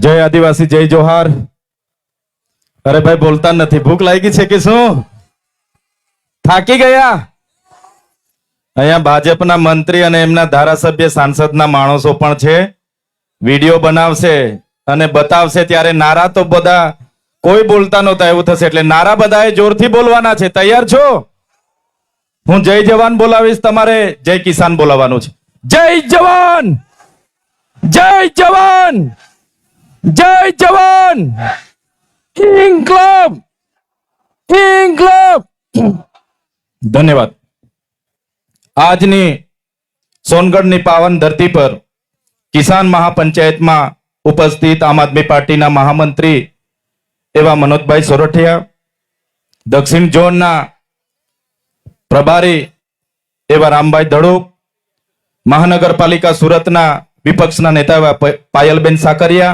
जय आदिवासी जय जोहार। अरे भाई बोलता नहीं, भूख लागी है कि शू? थाकी गया? अहींया भाजपना मंत्री अने एमना धारासभ्य सांसदना माणसो पण छे। विडियो बनावशे अने बतावशे त्यारे नारा तो बधा कोई बोलता नहोता एवुं थशे, એટલે नारा बधाए जोरथी बोलवाना छे। तैयार छो? हूँ जय जवान बोलावीश, तमारे जय किसान बोलावानुं छे। जय जवान, जय जवान, जय जवान, इनकलाब, इनकलाब। धन्यवाद। आजनी सोनगढ़नी पावन धरती पर किसान महापंचायत में उपस्थित आम आदमी पार्टी महामंत्री एवं मनोजभाई सोरठिया, दक्षिण जोन प्रभारी एवं रामभाई धड़ुक, महानगरपालिका सूरतना विपक्षना नेता एवं पायलबेन साकरिया,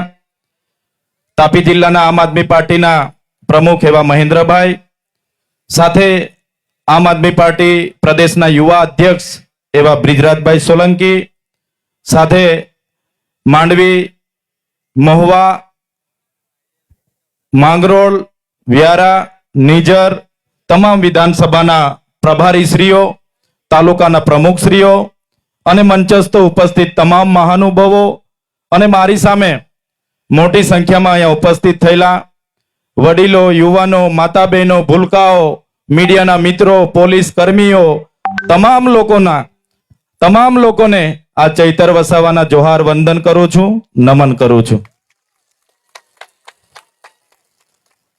तापी जिल्लाना आम आदमी पार्टी प्रमुख एवं महेन्द्रभाई, साथे आम आदमी पार्टी प्रदेशना युवा अध्यक्ष एवं ब्रिજરાજભાઈ સોલંકી, साथे मांडवी, महुवा, मांगरोल, व्यारा, निजर तमाम विधानसभा प्रभारी श्रीओ, तालुकाना प्रमुख श्रीओ अने मंचस्थ उपस्थित तमाम महानुभावो अने मारी सामे मोटी संख्या में अहींया उपस्थित थयेला वडीलो, युवानो, माता बहनों, भूलकाओ, मीडियाना मित्रों, पोलीस कर्मीओ, तमाम लोकोने आ चैतर वसावाना जोहार वंदन करूं छुं, नमन करूं छुं।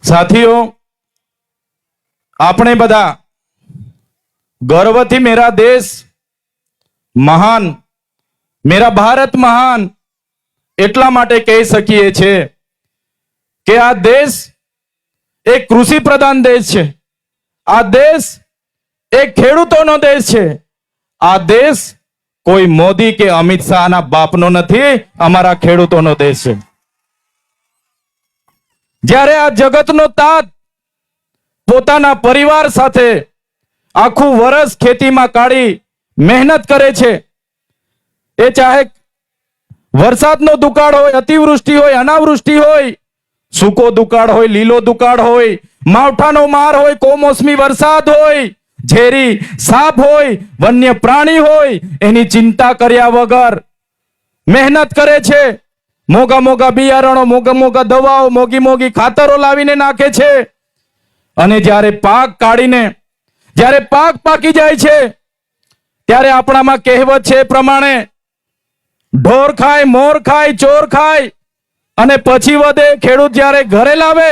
साथियों, आपणे बधा गर्वथी मेरा देश महान, मेरा भारत महान એટલા માટે કહી શકીએ છે કે આ દેશ એક કૃષિ પ્રધાન દેશ છે, આ દેશ એક ખેડૂતોનો દેશ છે, આ દેશ કોઈ મોદી કે અમિત શાહના બાપનો નથી, અમારા ખેડૂતોનો દેશ છે। જ્યારે આ જગતનો તાત પોતાના પરિવાર સાથે આખું વર્ષ ખેતીમાં કાઢી મહેનત કરે છે, એ ચાહે વરસાદનો દુકાળ હોય, અતિવૃષ્ટિ હોય, અનાવૃષ્ટિ હોય, સૂકો દુકાળ હોય, લીલો દુકાળ હોય, માવઠાનો માર હોય, કમોસમી વરસાદ હોય, ઝેરી સાપ હોય, વન્ય પ્રાણી હોય, એની ચિંતા કર્યા વગર મહેનત કરે છે। મોગા મોગા બિયારણો, મોગા મોગા દવાઓ, મોગી મોગી ખાતરો લાવીને નાખે છે અને જ્યારે પાક કાઢીને જ્યારે પાક પાકી જાય છે ત્યારે આપણામાં કહેવત છે એ પ્રમાણે ઢોર ખાય, મોર ખાય, ચોર ખાય અને પછી વધે ખેડૂત જ્યારે ઘરે લાવે,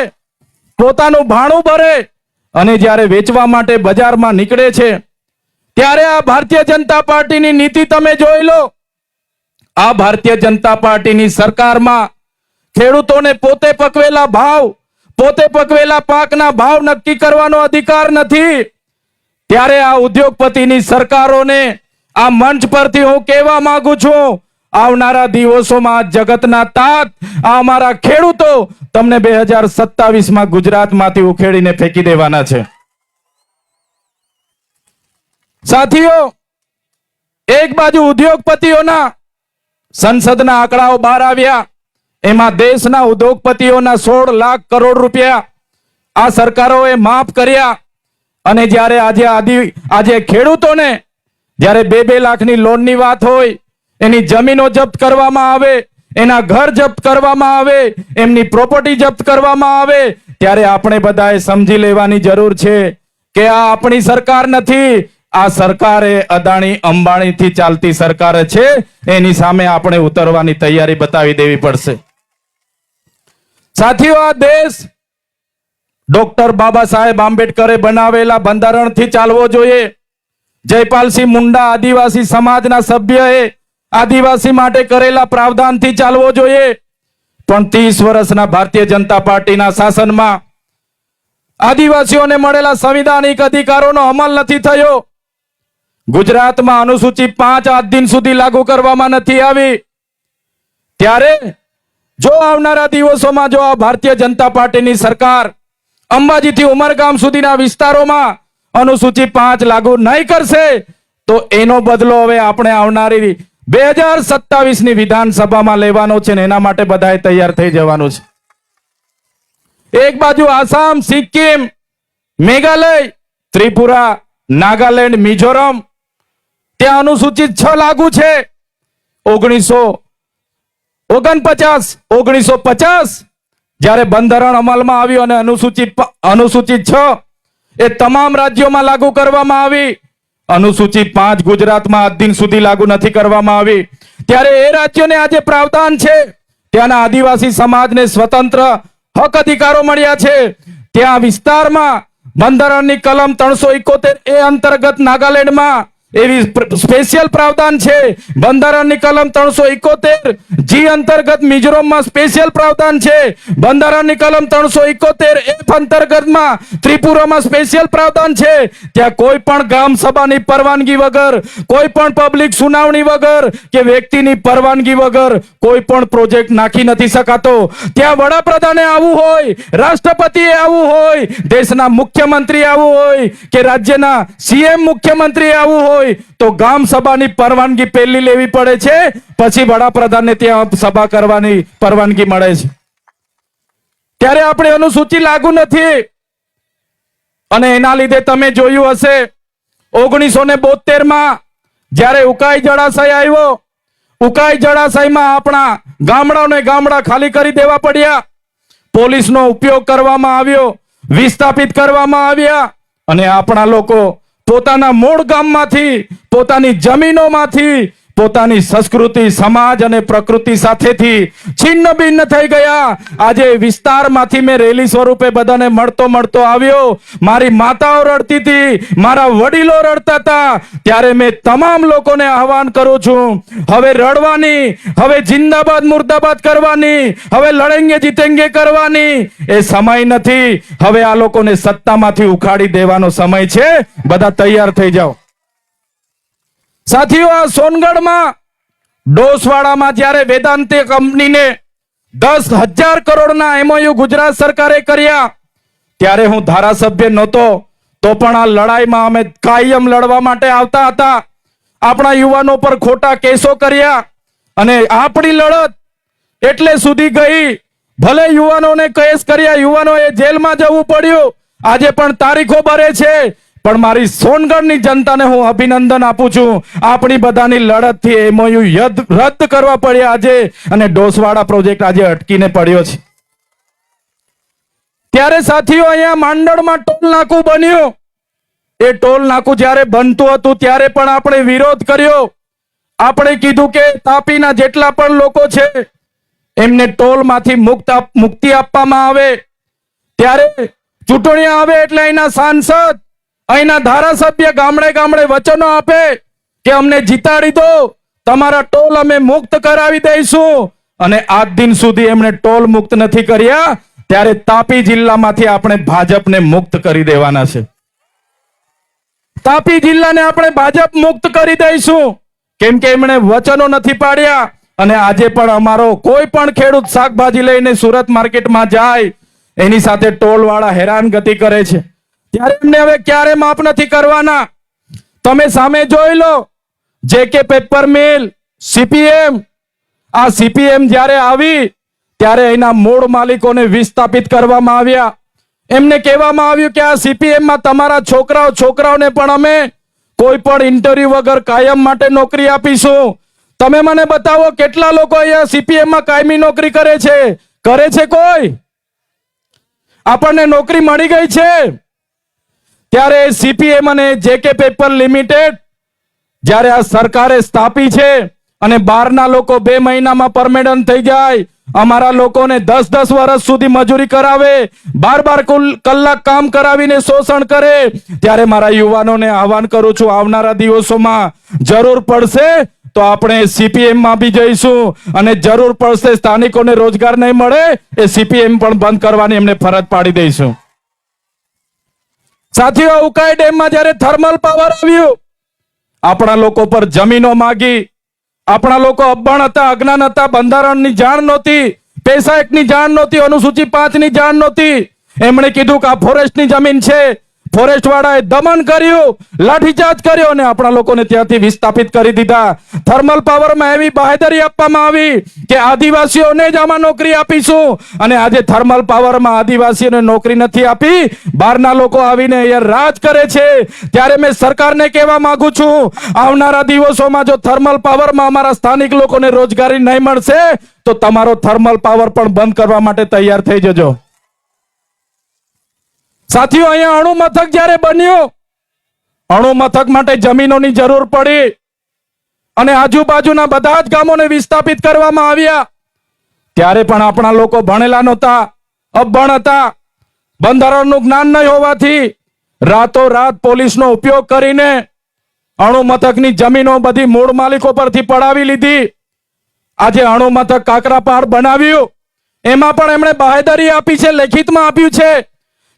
પોતાનું ભાણું ભરે અને જ્યારે વેચવા માટે બજારમાં નીકળે છે ત્યારે આ ભારતીય જનતા પાર્ટીની નીતિ તમે જોઈ લો। આ ભારતીય જનતા પાર્ટીની સરકારમાં ખેડૂતોને પોતે પકવેલા ભાવ, પોતે પકવેલા પાકના ભાવ નક્કી કરવાનો અધિકાર નથી। ત્યારે આ ઉદ્યોગપતિની સરકારોને આ મંચ પરથી હું કહેવા માંગુ છું, આવનારા દિવસોમાં જગતના તાત આ અમારા ખેડૂતો તમને 2027 માં ગુજરાતમાંથી ઉખેડીને ફેંકી દેવાના છે। સાથીઓ, એક બાજુ ઉદ્યોગપતિઓના સંસદના આંકડાઓ બહાર આવ્યા, એમાં દેશના ઉદ્યોગપતિઓના 16 લાખ કરોડ રૂપિયા આ સરકારોએ માફ કર્યા અને જ્યારે આજે ખેડૂતોને જ્યારે 2-2 લાખની લોનની વાત હોય, એની જમીનો જપ્ત કરવામાં આવે, એના ઘર જપ્ત કરવામાં આવે, એમની પ્રોપર્ટી જપ્ત કરવામાં આવે, ત્યારે આપણે બધાએ સમજી લેવાની જરૂર છે કે આ આપણી સરકાર નથી, આ સરકાર એ અદાણી અંબાણીથી ચાલતી સરકાર છે, એની સામે આપણે ઉતરવાની તૈયારી બતાવી દેવી પડશે। સાથીઓ, આ દેશ ડોક્ટર બાબા સાહેબ આંબેડકરે બનાવેલા બંધારણથી ચાલવો જોઈએ। જયપાલસિંહ મુંડા આદિવાસી સમાજના સભ્યએ आदिवासी माटे करेला प्रावधान थी चालवो जोईए, पण 30 वर्षना भारतीय जनता पार्टी शासन में आदिवासीओं ने मळेला संविधानिक अधिकारों अमल नहीं थयो। गुजरात में अनुसूची 5 आज दिन सुधी लागू करवामां नथी आवी। त्यारे जो आवनारा दिवसों में जो भारतीय जनता पार्टी सरकार अंबाजी थी उमरगाम सुधीना विस्तारों में अनुसूची 5 लागू नहीं करशे तो एनो बदलो हवे आपणे आवनारी 2027ની વિધાનસભામાં લેવાનો છે ને એના માટે બધાએ તૈયાર થઈ જવાનું છે। એક બાજુ આસામ, સિક્કિમ, મેઘાલય, ત્રિપુરા, નાગાલેન્ડ, મિઝોરમ, ત્યાં અનુસૂચિત 6 લાગુ છે। 1950 જ્યારે બંધારણ અમલમાં આવ્યું અને અનુસૂચિત 6 એ તમામ રાજ્યોમાં લાગુ કરવામાં આવી। અનુસૂચિત 5 ગુજરાતમાં આજ દિન સુધી લાગુ નથી કરવામાં આવી। ત્યારે એ રાજ્યોને આજે પ્રાવધાન છે, ત્યાંના આદિવાસી સમાજને સ્વતંત્ર હક અધિકારો મળ્યા છે। ત્યાં વિસ્તારમાં બંધારણની કલમ 371 એ અંતર્ગત નાગાલેન્ડમાં એવી સ્પેશિયલ પ્રાવધાન છે। બંધારણની કલમ 371 જી અંતર્ગત મિઝોરમમાં સ્પેશિયલ પ્રાવધાન છે। બંધારણની કલમ 371 એફ અંતર્ગતમાં ત્રિપુરામાં સ્પેશિયલ પ્રાવધાન છે। ત્યાં કોઈ પણ ગ્રામ સભાની પરવાનગી વગર, કોઈ પણ પબ્લિક સુનાવણી વગર કે વ્યક્તિની પરવાનગી વગર કોઈ પણ પ્રોજેક્ટ નાખી નથી શકાતો। ત્યાં વડાપ્રધાને આવવું હોય, રાષ્ટ્રપતિએ આવવું હોય, દેશના મુખ્યમંત્રી આવવું હોય કે રાજ્યના સીએમ મુખ્યમંત્રી આવવું હોય તો ગામ સભાની પરવાનગી પહેલી લેવી પડે છે, પછી વડાપ્રધાનને ત્યાં સભા કરવાની પરવાનગી મળે છે। ત્યારે આપણે અનુસૂચિ લાગુ નથી અને એના લીધે તમે જોયું હશે 1972માં જ્યારે ઉકાઈ જળાશય આવ્યો, ઉકાઈ જળાશયમાં આપણા ગામડા ખાલી કરી દેવા પડ્યા, પોલીસનો ઉપયોગ કરવામાં આવ્યો, વિસ્થાપિત કરવામાં આવ્યા અને આપણા લોકો પોતાના મૂળ ગામમાંથી, પોતાની જમીનોમાંથી, પોતાની સંસ્કૃતિ, સમાજ અને પ્રકૃતિ સાથેથી છિન્ન ભિન્ન થઈ ગયા। આજે વિસ્તારમાંથી મેં રેલી સ્વરૂપે બધાને મળતો આવ્યો। મારી માતાઓ રડતી હતી, મારા વડીલો રડતા હતા, ત્યારે મેં તમામ લોકોને આહવાન કરું છું, હવે રડવાની, હવે જિંદાબાદ મુર્દાબાદ કરવાની, હવે લડેંગે જીતેંગે કરવાની એ સમય નથી। હવે આ લોકોને સત્તામાંથી ઉખાડી દેવાનો સમય છે। બધા તૈયાર થઈ જાઓ। સાથીઓ, આ સોનગઢમાં ડોસવાડામાં જ્યારે વેદાંતે કંપનીને 10,000 કરોડના MOU ગુજરાત સરકારે કર્યા, ત્યારે હું ધારાસભ્ય નહોતો, તો પણ આ લડાઈમાં અમે કાયમ લડવા માટે આવતા હતા। આપણા યુવાનો પર ખોટા કેસો કર્યા અને આપણી લડત એટલે સુધી ગઈ, ભલે યુવાનોને કેસ કર્યા, યુવાનોએ જેલમાં જવું પડ્યું, આજે પણ તારીખો ભરે છે, પણ મારી સોનગઢની જનતાને હું અભિનંદન આપું છું। આપણી બધાની લડતથી MOU રદ કરવા પડ્યા આજે અને ડોસવાડા પ્રોજેક્ટ આજે અટકીને પડ્યો છે। ત્યારે સાથીઓ, અહીંયા માંડળમાં ટોલ નાકું બન્યું, એ ટોલ નાકું જ્યારે બનતું હતું ત્યારે પણ આપણે વિરોધ કર્યો। આપણે કીધું કે તાપીના જેટલા પણ લોકો છે એમને ટોલમાંથી મુક્તિ આપવામાં આવે। ત્યારે ચૂંટણી આવે એટલે અહીંના સાંસદ, અહીંના ધારાસભ્ય ગામડે વચનો આપે કે અમને જીતાડી દો, તમારા ટોલ અમે મુક્ત કરાવી દઈશું, અને આજ દિન સુધી એમણે ટોલ મુક્ત નથી કર્યા। ત્યારે તાપી જિલ્લામાંથી આપણે ભાજપને મુક્ત કરી દેવાના છે। તાપી જિલ્લાને આપણે ભાજપ મુક્ત કરી દઈશું, કેમ કે એમણે વચનો નથી પાડ્યા। અને આજે પણ અમારો કોઈ પણ ખેડૂત શાકભાજી લઈને સુરત માર્કેટમાં જાય, એની સાથે ટોલ વાળા હેરાનગતિ કરે છે, ત્યારે એમને હવે ક્યારે માફ નથી કરવાના। તમે સામે જોઈ લો, JK પેપર મિલ, CPM, આ CPM જ્યારે આવી ત્યારે એના મૂળ માલિકોને વિસ્થાપિત કરવામાં આવ્યા। એમને કહેવામાં આવ્યું કે આ CPM માં તમારા છોકરાઓને પણ અમે કોઈ પણ ઇન્ટરવ્યુ વગર કાયમ માટે નોકરી આપીશું। તમે મને બતાવો કેટલા લોકો અહીંયા CPM માં કાયમી નોકરી કરે છે કોઈ? આપણને નોકરી મળી ગઈ છે? ત્યારે CPM અને JK પેપર લિમિટેડ જ્યારે આ સરકારે સ્થાપી છે અને બહારના લોકો 2 મહિનામાં પરમેનન્ટ થઈ જાય, અમારા લોકોને 10-10 વર્ષ સુધી મજૂરી કરાવે, 12 કલાક કામ કરાવીને શોષણ કરે, ત્યારે મારા યુવાનોને આહવાન કરું છું, આવનારા દિવસોમાં જરૂર પડશે તો આપણે CPM માં બી જઈશું અને જરૂર પડશે સ્થાનિકોને રોજગાર નહીં મળે એ CPM પણ બંધ કરવાની એમને ફરજ પાડી દઈશું। સાથીઓ, ઉકાઈ ડેમમાં જ્યારે થર્મલ પાવર આવ્યું, આપણા લોકો પર જમીનો માંગી, આપણા લોકો અભણ હતા, અજ્ઞાન હતા, બંધારણની જાણ નહોતી, પૈસા એકની જાણ નહોતી, અનુસૂચિ 5 ની જાણ નહોતી। એમણે કીધું કે આ ફોરેસ્ટની જમીન છે, ફોરેસ્ટ વાળાએ દમન કર્યું, લાઠીચાર્જ કર્યો અને આપણા લોકોને ત્યાંથી વિસ્થાપિત કરી દીધા. થર્મલ પાવરમાં એવી બાહેધરી આપવામાં આવી કે આદિવાસીઓને જ આમાં નોકરી આપીશું, અને આજે થર્મલ પાવરમાં આદિવાસીઓને નોકરી નથી આપી, બહારના લોકો આવીને અહીંયા રાજ કરે છે. ત્યારે મેં સરકારને કહેવા માંગુ છું, આવનારા દિવસોમાં જો થર્મલ પાવરમાં અમારા સ્થાનિક લોકોને રોજગારી નહીં મળશે તો તમારો થર્મલ પાવર પણ બંધ કરવા માટે તૈયાર થઈ જજો. સાથીઓ, અહીંયા અણુ મથક જ્યારે બન્યું, અણુ મથક માટે જમીનોની જરૂર પડી અને આજુબાજુના બધા જ ગામોને વિસ્થાપિત કરવામાં આવ્યા. ત્યારે પણ આપણા લોકો ભણેલા નહોતા, અભણ હતા. બંધારણનું જ્ઞાન નહીં હોવાથી રાતોરાત પોલીસનો ઉપયોગ કરીને અણુ મથકની જમીનો બધી મૂળ માલિકો પરથી પડાવી લીધી. આજે અણુ મથક કાકરાપાર બનાવ્યું, એમાં પણ એમણે બાહેધરી આપી છે, લેખિતમાં આપ્યું છે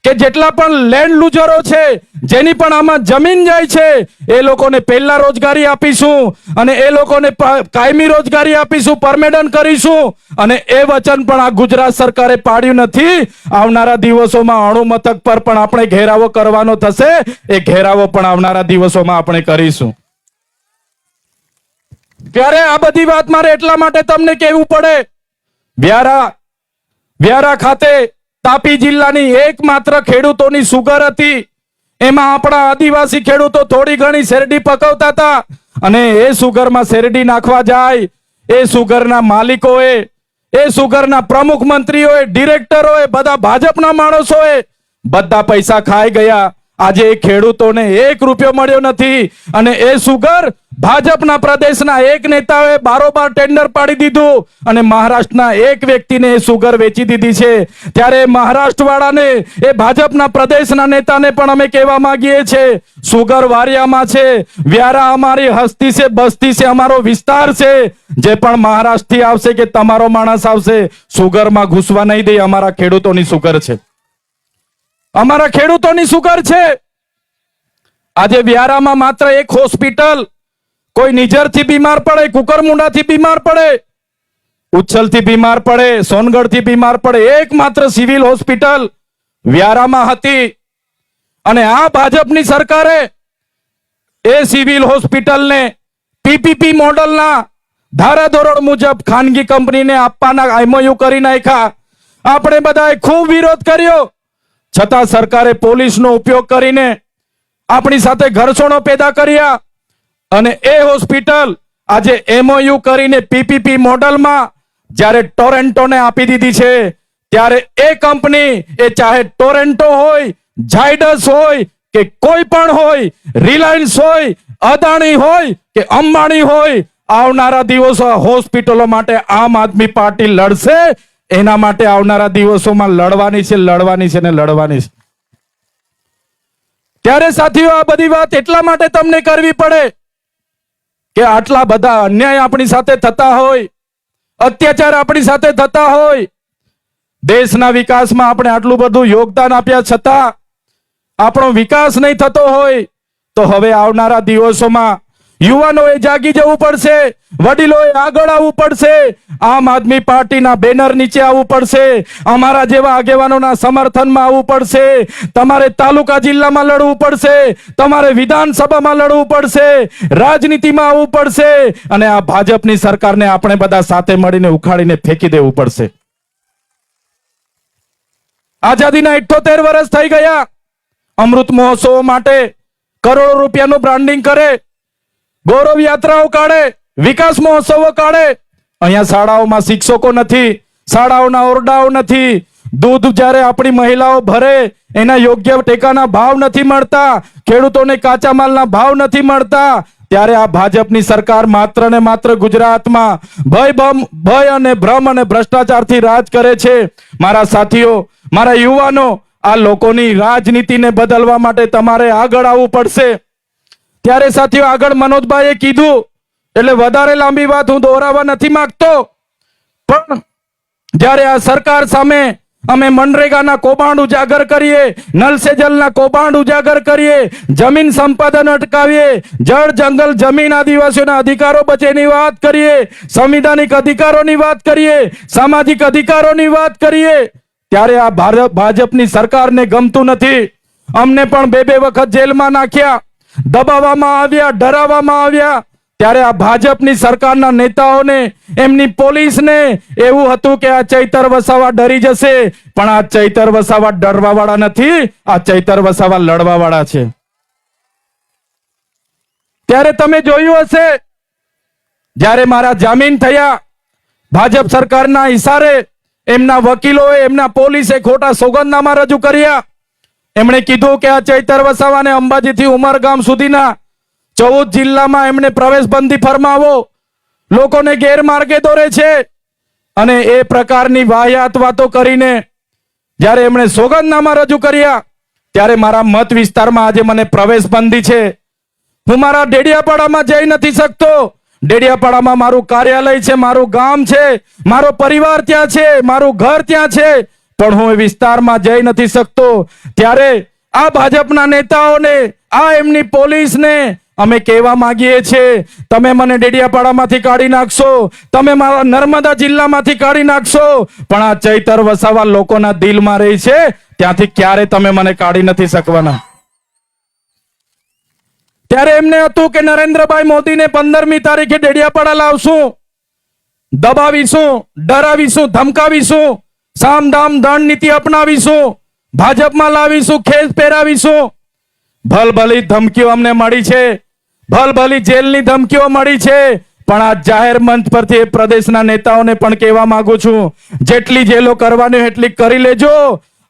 કે જેટલા પણ લેન્ડ લુઝરો છે, જેની પણ આમાં જમીન જાય છે, એ લોકોને પહેલા રોજગારી આપીશું અને એ લોકોને કાયમી રોજગારી આપીશું, પરમેનન્ટ કરીશું. અને એ વચન પણ આ ગુજરાત સરકારે પાડ્યું નથી. આવનારા દિવસોમાં અણુ મથક પર પણ આપણે ઘેરાવો કરવાનો થશે. એ ઘેરાવો પણ આવનારા દિવસોમાં આપણે કરીશું. ત્યારે આ બધી વાત મારે એટલા માટે તમને કહેવું પડે, વ્યારા ખાતે તાપી જિલ્લાની એકમાત્ર ખેડૂતોની સુગર હતી. એમાં આપણા આદિવાસી ખેડૂતો થોડી ઘણી શેરડી પકવતા હતા, અને એ સુગરમાં શેરડી નાખવા જાય, એ સુગરના માલિકોએ, એ સુગરના પ્રમુખ મંત્રીઓએ, ડિરેક્ટરોએ, બધા ભાજપના માણસોએ બધા પૈસા ખાઈ ગયા. આજે એ ખેડૂતોને 1 રૂપિયો મળ્યો નથી, અને એ સુગર ભાજપના પ્રદેશના એક નેતાએ બારોબાર ટેન્ડર પાડી દીધું અને મહારાષ્ટ્રના એક વ્યક્તિને એ સુગર વેચી દીધી છે. ત્યારે મહારાષ્ટ્ર વાળાને, એ ભાજપના પ્રદેશના નેતાને પણ અમે કહેવા માંગીએ છીએ, સુગર વારિયામાં છે, વ્યારા અમારી હસ્તી છે, બસ્તી છે, અમારો વિસ્તાર છે. જે પણ મહારાષ્ટ્રથી આવશે કે તમારો માણસ આવશે, સુગરમાં ઘૂસવા નહીં દે. અમારા ખેડૂતોની સુગર છે, અમારા ખેડૂતોની સુગર છે. આજે વ્યારામાં માત્ર એક હોસ્પિટલ, કોઈ નિઝરથી બીમાર પડે, કુકરમુંડાથી બીમાર પડે, ઉચ્છલથી બીમાર પડે, સોનગઢથી બીમાર પડે, એકમાત્ર સિવિલ હોસ્પિટલ વ્યારામાં હતી. અને આ ભાજપની સરકારે એ સિવિલ હોસ્પિટલને પીપીપી મોડલના ધારાધોરણ મુજબ ખાનગી કંપનીને આપવાના એમઓયુ કરી નાખ્યા. આપણે બધાએ ખૂબ વિરોધ કર્યો, છતાં સરકારે પોલીસનો ઉપયોગ કરીને આપણી સાથે ઘર્ષણો પેદા કર્યા અને એ હોસ્પિટલ આજે એમઓયુ કરીને પીપીપી મોડલમાં જ્યારે ટોરેન્ટોને આપી દીધી છે. ત્યારે એ કંપની, એ ચાહે ટોરેન્ટો હોય, ઝાયડસ હોય કે કોઈ પણ હોય, રિલાયન્સ હોય, અદાણી હોય કે અંબાણી હોય, આવનારા દિવસો હોસ્પિટલો માટે આમ આદમી પાર્ટી લડશે. એના માટે આવનારા દિવસોમાં લડવાની છે, લડવાની છે ને લડવાની છે. ત્યારે સાથીઓ, આ બધી વાત એટલા માટે તમને કરવી પડે કે આટલા બધા અન્યાય આપણી સાથે થતા હોય, અત્યાચાર આપણી સાથે થતા હોય, દેશના વિકાસમાં આપણે આટલું બધું યોગદાન આપ્યા છતાં આપણો વિકાસ નહીં થતો હોય, તો હવે આવનારા દિવસોમાં યુવાનોએ જાગી જવું પડશે, વડીલોએ આગળ આવવું પડશે, આમ આદમી પાર્ટીના બેનર નીચે આવવું પડશે, અમારા જેવા આગેવાનોના સમર્થનમાં આવવું પડશે. તમારે તાલુકા જિલ્લામાં લડવું પડશે, તમારે વિધાનસભામાં લડવું પડશે, રાજનીતિમાં આવવું પડશે, અને આ ભાજપની સરકારને આપણે બધા સાથે મળીને ઉખાડીને ફેંકી દેવું પડશે. આઝાદીના 78 વર્ષ થઈ ગયા. અમૃત મહોત્સવ માટે કરોડો રૂપિયાનું બ્રાન્ડિંગ કરે, ગૌરવ યાત્રાઓ કાઢે, વિકાસ મહોત્સવો કાઢે. અહીંયા શાળાઓમાં શિક્ષકો નથી, શાળાઓના ઓરડાઓ નથી, દૂધ જ્યારે આપણી મહિલાઓ ભરે એના યોગ્ય ટેકાના ભાવ નથી મળતા, ખેડૂતોને કાચા માલના ભાવ નથી મળતા. ત્યારે આ ભાજપની સરકાર માત્ર ને માત્ર ગુજરાતમાં ભય અને ભ્રમ અને ભ્રષ્ટાચારથી રાજ કરે છે. મારા સાથીઓ, મારા યુવાનો, આ લોકોની રાજનીતિને બદલવા માટે તમારે આગળ આવવું પડશે. ત્યારે સાથીઓ, આગળ મનોજભાઈએ કીધું એટલે વધારે લાંબી વાત હું દોહરાવવા નથી માંગતો, પણ જ્યારે આ સરકાર સામે અમે મનરેગાના કૌભાંડ ઉજાગર કરીએ, નલ સે જલના કૌભાંડ ઉજાગર કરીએ, જમીન સંપાદન અટકાવીએ, જળ જંગલ જમીન આદિવાસીઓના અધિકારો બચેની વાત કરીએ, સંવિધાનિક અધિકારોની વાત કરીએ, સામાજિક અધિકારોની વાત કરીએ, ત્યારે આ ભાજપની સરકારને ગમતું નથી. અમને પણ બે વખત જેલમાં નાખ્યા, દબાવવામાં આવ્યા, ડરાવવામાં આવ્યા. ત્યારે આ ભાજપની સરકારના નેતાઓને, એમની પોલીસને એવું હતું કે આ ચૈતર વસાવા ડરી જશે, પણ આ ચૈતર વસાવા ડરવા વાળા નથી, આ ચૈતર વસાવા લડવા વાળા છે. ત્યારે તમે જોયું હશે, જ્યારે મારા જામીન થયા, ભાજપ સરકારના ઇશારે એમના વકીલોએ, એમના પોલીસે ખોટા સોગંદનામા રજૂ કર્યા. એમણે કીધું કે આ ચૈતર વસાવાને અંબાજીથી ઉમરગામ સુધીના 14 જિલ્લામાં એમણે પ્રવેશબંધી ફરમાવો, લોકોને ગેરમાર્ગે દોરે છે. અને એ પ્રકારની વાહિયાત વાતો કરીને જ્યારે એમણે સોગંદનામા રજૂ કર્યા, ત્યારે મારા મત વિસ્તારમાં આજે મને પ્રવેશબંધી છે. હું મારા ડેડિયાપાડામાં જઈ નથી શકતો. ડેડિયાપાડામાં મારું કાર્યાલય છે, મારું ગામ છે, મારો પરિવાર ત્યાં છે, મારું ઘર ત્યાં છે, પણ હું એ વિસ્તારમાં જઈ નથી શકતો. ત્યારે આ ભાજપના નેતાઓને, આ એમની પોલીસને અમે કહેવા માંગીએ છીએ, તમે મને ડેડિયાપાડામાંથી કાઢી નાખશો, તમે મારા નર્મદા જિલ્લામાંથી કાઢી નાખશો, પણ આ ચૈતર વસાવા લોકોના દિલમાં રહી છે, ત્યાંથી ક્યારે તમે મને કાઢી નથી શકવાના. ત્યારે એમને હતું કે નરેન્દ્રભાઈ મોદીને 15મી તારીખે ડેડિયાપાડા લાવશું, દબાવીશું, ડરાવીશું, ધમકાવીશું, સામદામ દંડ નીતિ અપનાવીશું, ભાજપમાં લાવીશું, ખેસ પહેરાવીશું. ભલભલી ધમકીઓ અમને મળી છે, ભલભલી જેલની ધમકીઓ મળી છે, પણ આ જાહેર મંચ પરથી પ્રદેશના નેતાઓને પણ કહેવા માંગુ છું, જેટલી જેલો કરવાની એટલી કરી લેજો.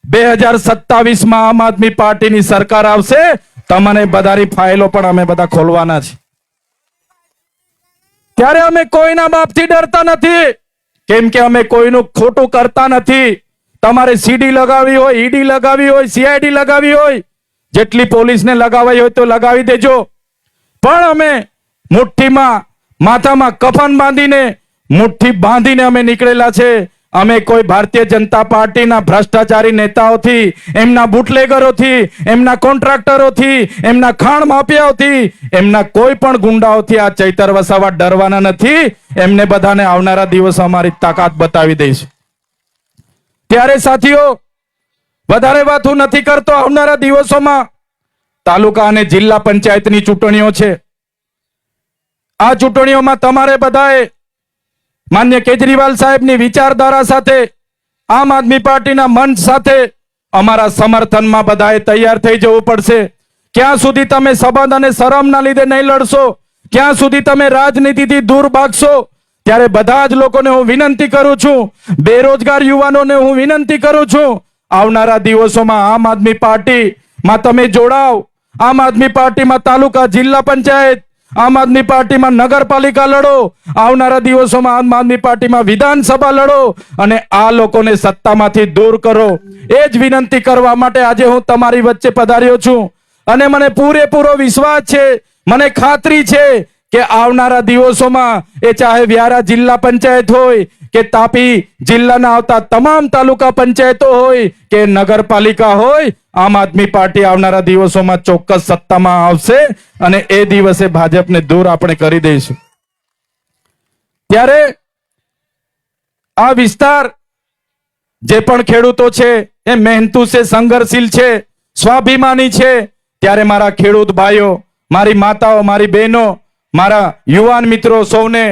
2027માં આમ આદમી પાર્ટીની સરકાર આવશે, તમને બધાની ફાઇલો પણ અમે બધા ખોલવાના છે. ત્યારે અમે કોઈના બાપથી ડરતા નથી, કેમ કે અમે કોઈનું ખોટું કરતા નથી. તમારે સીડી લગાવી હોય, ઈડી લગાવી હોય, સીઆઈડી લગાવી હોય, જેટલી પોલીસને લગાવી હોય તો લગાવી દેજો, પણ અમે મુઠ્ઠીમાં, માથામાં કફન બાંધીને, મુઠ્ઠી બાંધીને અમે નીકળેલા છે. અમે કોઈ ભારતીય જનતા પાર્ટીના ભ્રષ્ટાચારી નેતાઓથી, એમના બુટલેગરોથી, એમના કોન્ટ્રાક્ટરોથી, એમના ખાણ માફિયાઓથી, એમના કોઈ પણ ગુંડાઓથી આ ચૈતર વસાવા ડરવાના નથી. એમને બધાને આવનારા દિવસો અમારી તાકાત બતાવી દઈશું. ત્યારે સાથીઓ, વધારે વાત હું નથી કરતો. આવનારા દિવસોમાં તાલુકા અને જિલ્લા પંચાયતની ચૂંટણીઓ છે. આ ચૂંટણીઓમાં તમારે બધાએ માન્ય કેજરીવાલ સાહેબની વિચારધારા સાથે, આમ આદમી પાર્ટીના મંચ સાથે અમારા સમર્થનમાં બધાએ તૈયાર થઈ જવું પડશે. ક્યાં સુધી તમે સંબંધ અને શરમના લીધે નહીં લડશો, ક્યાં સુધી તમે રાજનીતિથી દૂર ભાગશો. ત્યારે બધા જ લોકોને હું વિનંતી કરું છું, બેરોજગાર યુવાનોને હું વિનંતી કરું છું, આવનારા દિવસોમાં આમ આદમી પાર્ટીમાં તમે જોડાવ. આમ આદમી પાર્ટીમાં તાલુકા, જિલ્લા પંચાયત, આમ આદમી પાર્ટીમાં નગરપાલિકા લડો, આવનારા દિવસોમાં આમ આદમી પાર્ટીમાં વિધાનસભા લડો અને આ લોકોને સત્તામાંથી દૂર કરો. એ જ વિનંતી કરવા માટે આજે હું તમારી વચ્ચે પધાર્યો છું. અને મને પૂરેપૂરો વિશ્વાસ છે, મને ખાતરી છે કે આવનારા દિવસોમાં, એ ચાહે વ્યારા જિલ્લા પંચાયત હોય કે તાપી જિલ્લાના આવતા તમામ તાલુકા પંચાયતો હોય કે નગરપાલિકા હોય, આમ આદમી પાર્ટી આવનારા દિવસોમાં ચોક્કસ સત્તામાં આવશે અને એ દિવસે ભાજપને દૂર આપણે કરી દઈશું. ત્યારે આ વિસ્તાર, જે પણ ખેડૂતો છે એ મહેનતુ છે, સંઘર્ષશીલ છે, સ્વાભિમાની છે. ત્યારે મારા ખેડૂત ભાઈઓ, મારી માતાઓ, મારી બહેનો, મારા યુવાન મિત્રો, સૌને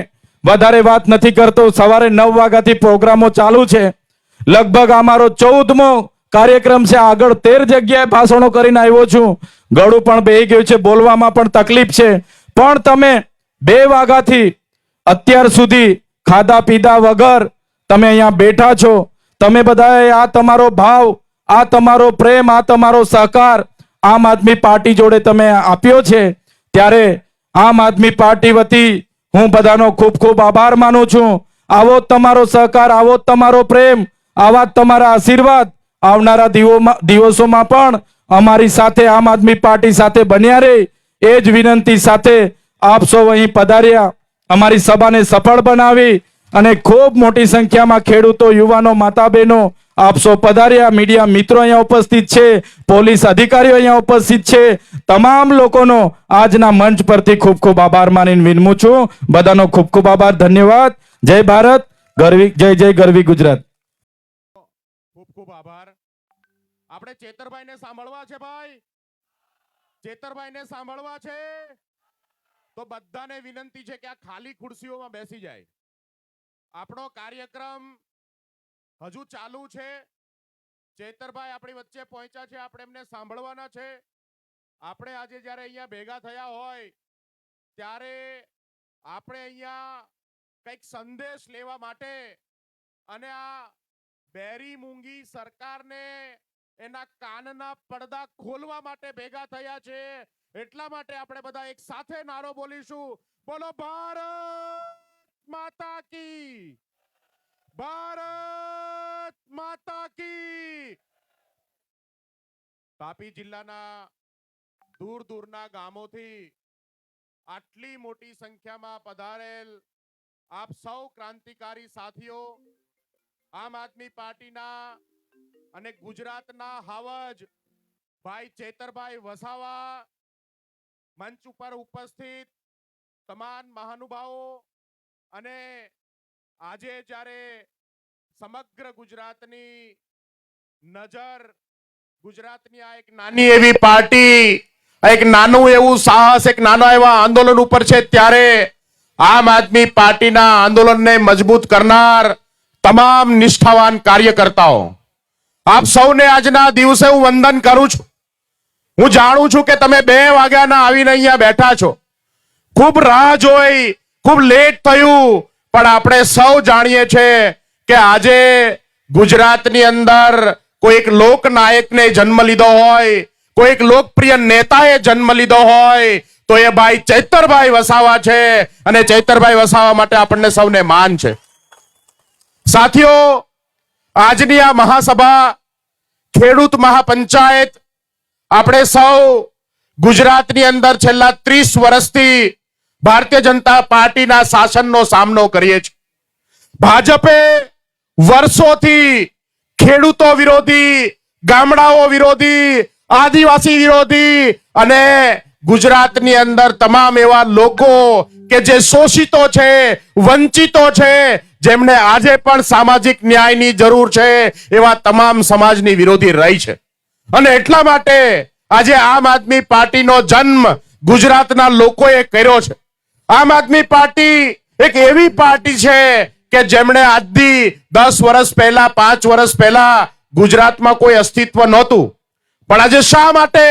વધારે વાત નથી કરતો. સવારે 9 વાગ્યાથી પ્રોગ્રામો ચાલુ છે. લગભગ અમારો 14મો કાર્યક્રમ છે. આગળ 13 જગ્યાએ ભાષણો કરીને આવ્યો છું. ગળું પણ બેહી ગયું છે, બોલવામાં પણ તકલીફ છે. પણ તમે 2 વાગ્યાથી અત્યાર સુધી ખાધા પીધા વગર તમે અહીંયા બેઠા છો. તમે બધાએ આ તમારો ભાવ, આ તમારો પ્રેમ, આ તમારો સહકાર આમ આદમી પાર્ટી જોડે તમે આપ્યો છે. ત્યારે આમ આદમી પાર્ટી વતી હું બધાનો ખૂબ ખૂબ આભાર માનું છું. આવો તમારો સહકાર, આવો તમારો પ્રેમ, આવા તમારા આશીર્વાદ આવનારા દિવસોમાં પણ અમારી સાથે, આમ આદમી પાર્ટી સાથે બન્યા રહે. એ જ વિનંતી સાથે આપ સૌ અહીં પધાર્યા, અમારી સભાને સફળ બનાવી અને ખૂબ મોટી સંખ્યામાં ખેડૂતો, યુવાનો, માતા બહેનો આપ સૌ પધાર્યા. મીડિયા મિત્રો અહીંયા ઉપસ્થિત છે, પોલીસ અધિકારીઓ અહીંયા ઉપસ્થિત છે. તમામ લોકોનો આજના મંચ પરથી ખૂબ ખૂબ આભાર માનીને વિનમું છું. બધાનો ખૂબ ખૂબ આભાર, ધન્યવાદ. જય ભારત, ગરવી, જય જય ગરવી ગુજરાત. ખૂબ ખૂબ આભાર. આપણે ચેતરભાઈને સાંભળવા છે ભાઈ, ચેતરભાઈને સાંભળવા છે તો બધાને વિનંતી છે કે આ ખાલી ખુરશીઓમાં બેસી જાય. આપણો કાર્યક્રમ હજુ ચાલુ છે. ચેતરભાઈ આપણી વચ્ચે પહોંચ્યા છે, આપણે એમને સાંભળવાના છે. આપણે આજે જ્યારે અહીંયા ભેગા થયા હોય ત્યારે આપણે અહીંયા કંઈક સંદેશ લેવા માટે અને આ બેરી મૂંગી સરકારને એના કાનના પડદા ખોલવા માટે ભેગા થયા છે. એટલા માટે આપણે બધા એક સાથે નારો બોલીશું, બોલો ભારત માતા કી, ભારત માતા કી. તાપી જિલ્લાના દૂર દૂરના ગામોથી આટલી મોટી સંખ્યામાં પધારેલ આપ સૌ ક્રાંતિકારી સાથીઓ, આમ આદમી પાર્ટીના અને ગુજરાતના હાવજ ભાઈ ચેતરભાઈ વસાવા, મંચ ઉપર ઉપસ્થિત તમામ મહાનુભાવો, અને આજે જ્યારે સમગ્ર ગુજરાતની નજર ગુજરાતની આ એક નાની એવી પાર્ટી, એક નાનું એવું સાહસ, એક નાના એવા આંદોલન ઉપર છે, ત્યારે આમ આદમી પાર્ટીના આંદોલનને મજબૂત કરનાર તમામ નિષ્ઠાવાન કાર્યકર્તાઓ, આપ સૌને આજના દિવસે હું વંદન કરું છું. હું જાણું છું કે તમે 2 વાગ્યાના આવીને અહીંયા બેઠા છો. ખૂબ રાહ જોઈ, ખૂબ લેટ થયું, પણ આપણે સૌ જાણીએ છીએ કે આજે ગુજરાતની અંદર કોઈ એક લોકનાયકને જન્મ લીધો હોય, કોઈ એક લોકપ્રિય નેતાએ જન્મ લીધો હોય તો એ ભાઈ ચૈતરભાઈ વસાવા છે. અને ચૈતરભાઈ વસાવા માટે આપણને સૌને માન છે. સાથીઓ, આજની આ મહાસભા, ખેડૂત મહાપંચાયત, આપણે સૌ ગુજરાતની અંદર છેલ્લા 30 વર્ષથી ભારતીય જનતા પાર્ટીના શાસનનો સામનો કરીએ છીએ. ભાજપે વર્ષોથી ખેડૂતો વિરોધી, ગામડાઓ વિરોધી, આદિવાસી વિરોધી અને ગુજરાતની અંદર તમામ એવા લોકો કે જે શોષિતો છે, વંચિતો છે, જેમને આજે પણ સામાજિક ન્યાયની જરૂર છે, એવા તમામ સમાજની વિરોધી રહી છે. અને એટલા માટે આજે આમ આદમી પાર્ટીનો જન્મ ગુજરાતના લોકોએ કર્યો છે. આમ આદમી પાર્ટી એક એવી પાર્ટી છે કે જેમણે આજથી 10 વર્ષ પહેલા, 5 વર્ષ પહેલા ગુજરાતમાં કોઈ અસ્તિત્વ નહોતું, પણ આજે શા માટે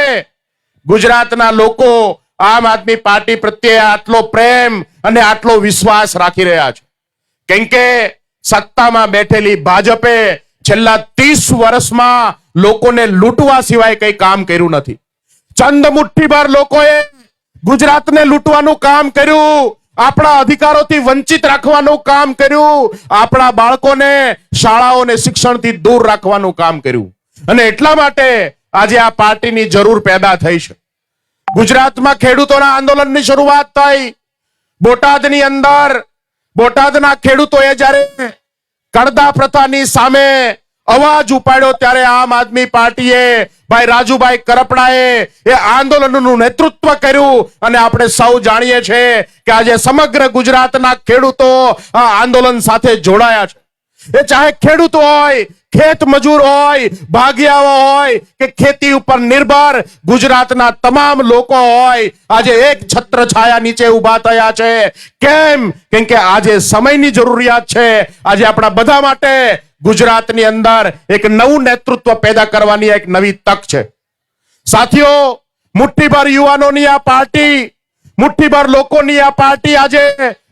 ગુજરાતના લોકો આમ આદમી પાર્ટી પ્રત્યે આટલો પ્રેમ અને આટલો વિશ્વાસ રાખી રહ્યા છે? કેમ કે સત્તામાં બેઠેલી ભાજપે છેલ્લા 30 વર્ષમાં લોકોને લૂંટવા સિવાય કઈ કામ કર્યું નથી. ચંદ મુઠ્ઠીભર લોકોએ ગુજરાતને લૂંટવાનું કામ કર્યું, આપણા અધિકારોથી વંચિત રાખવાનું કામ કર્યું, આપણા બાળકોને શાળાઓને શિક્ષણથી દૂર રાખવાનું કામ કર્યું. અને એટલા માટે આજે આ પાર્ટીની જરૂર પેદા થઈ છે. ગુજરાતમાં ખેડૂતોના આંદોલનની શરૂઆત થઈ. બોટાદની અંદર બોટાદના ખેડૂતોએ જ્યારે કડદા પ્રથાની સામે અવાજ ઉપાડ્યો ત્યારે આમ આદમી પાર્ટીએ, ભાઈ રાજુભાઈ કરપડાએ એ આંદોલનનું નેતૃત્વ કર્યું. અને આપણે સૌ જાણીએ છીએ કે આજે સમગ્ર ગુજરાતના ખેડૂતો આ આંદોલન સાથે જોડાયા છે. એ ચાહે ખેડૂત હોય, ખેત મજૂર હોય, ભાગિયાઓ હોય કે ખેતી ઉપર નિર્ભર ગુજરાતના તમામ લોકો હોય, આજે એક છત્ર છાયા નીચે ઊભા થયા છે. કેમ? કેમ કે આજે સમયની જરૂરિયાત છે. આજે આપણા બધા માટે ગુજરાતની અંદર એક નવું નેતૃત્વ પેદા કરવાની એક નવી તક છે. સાથીઓ, મુઠ્ઠીભર યુવાનોની આ પાર્ટી, મુઠ્ઠીભર લોકોની આ પાર્ટી આજે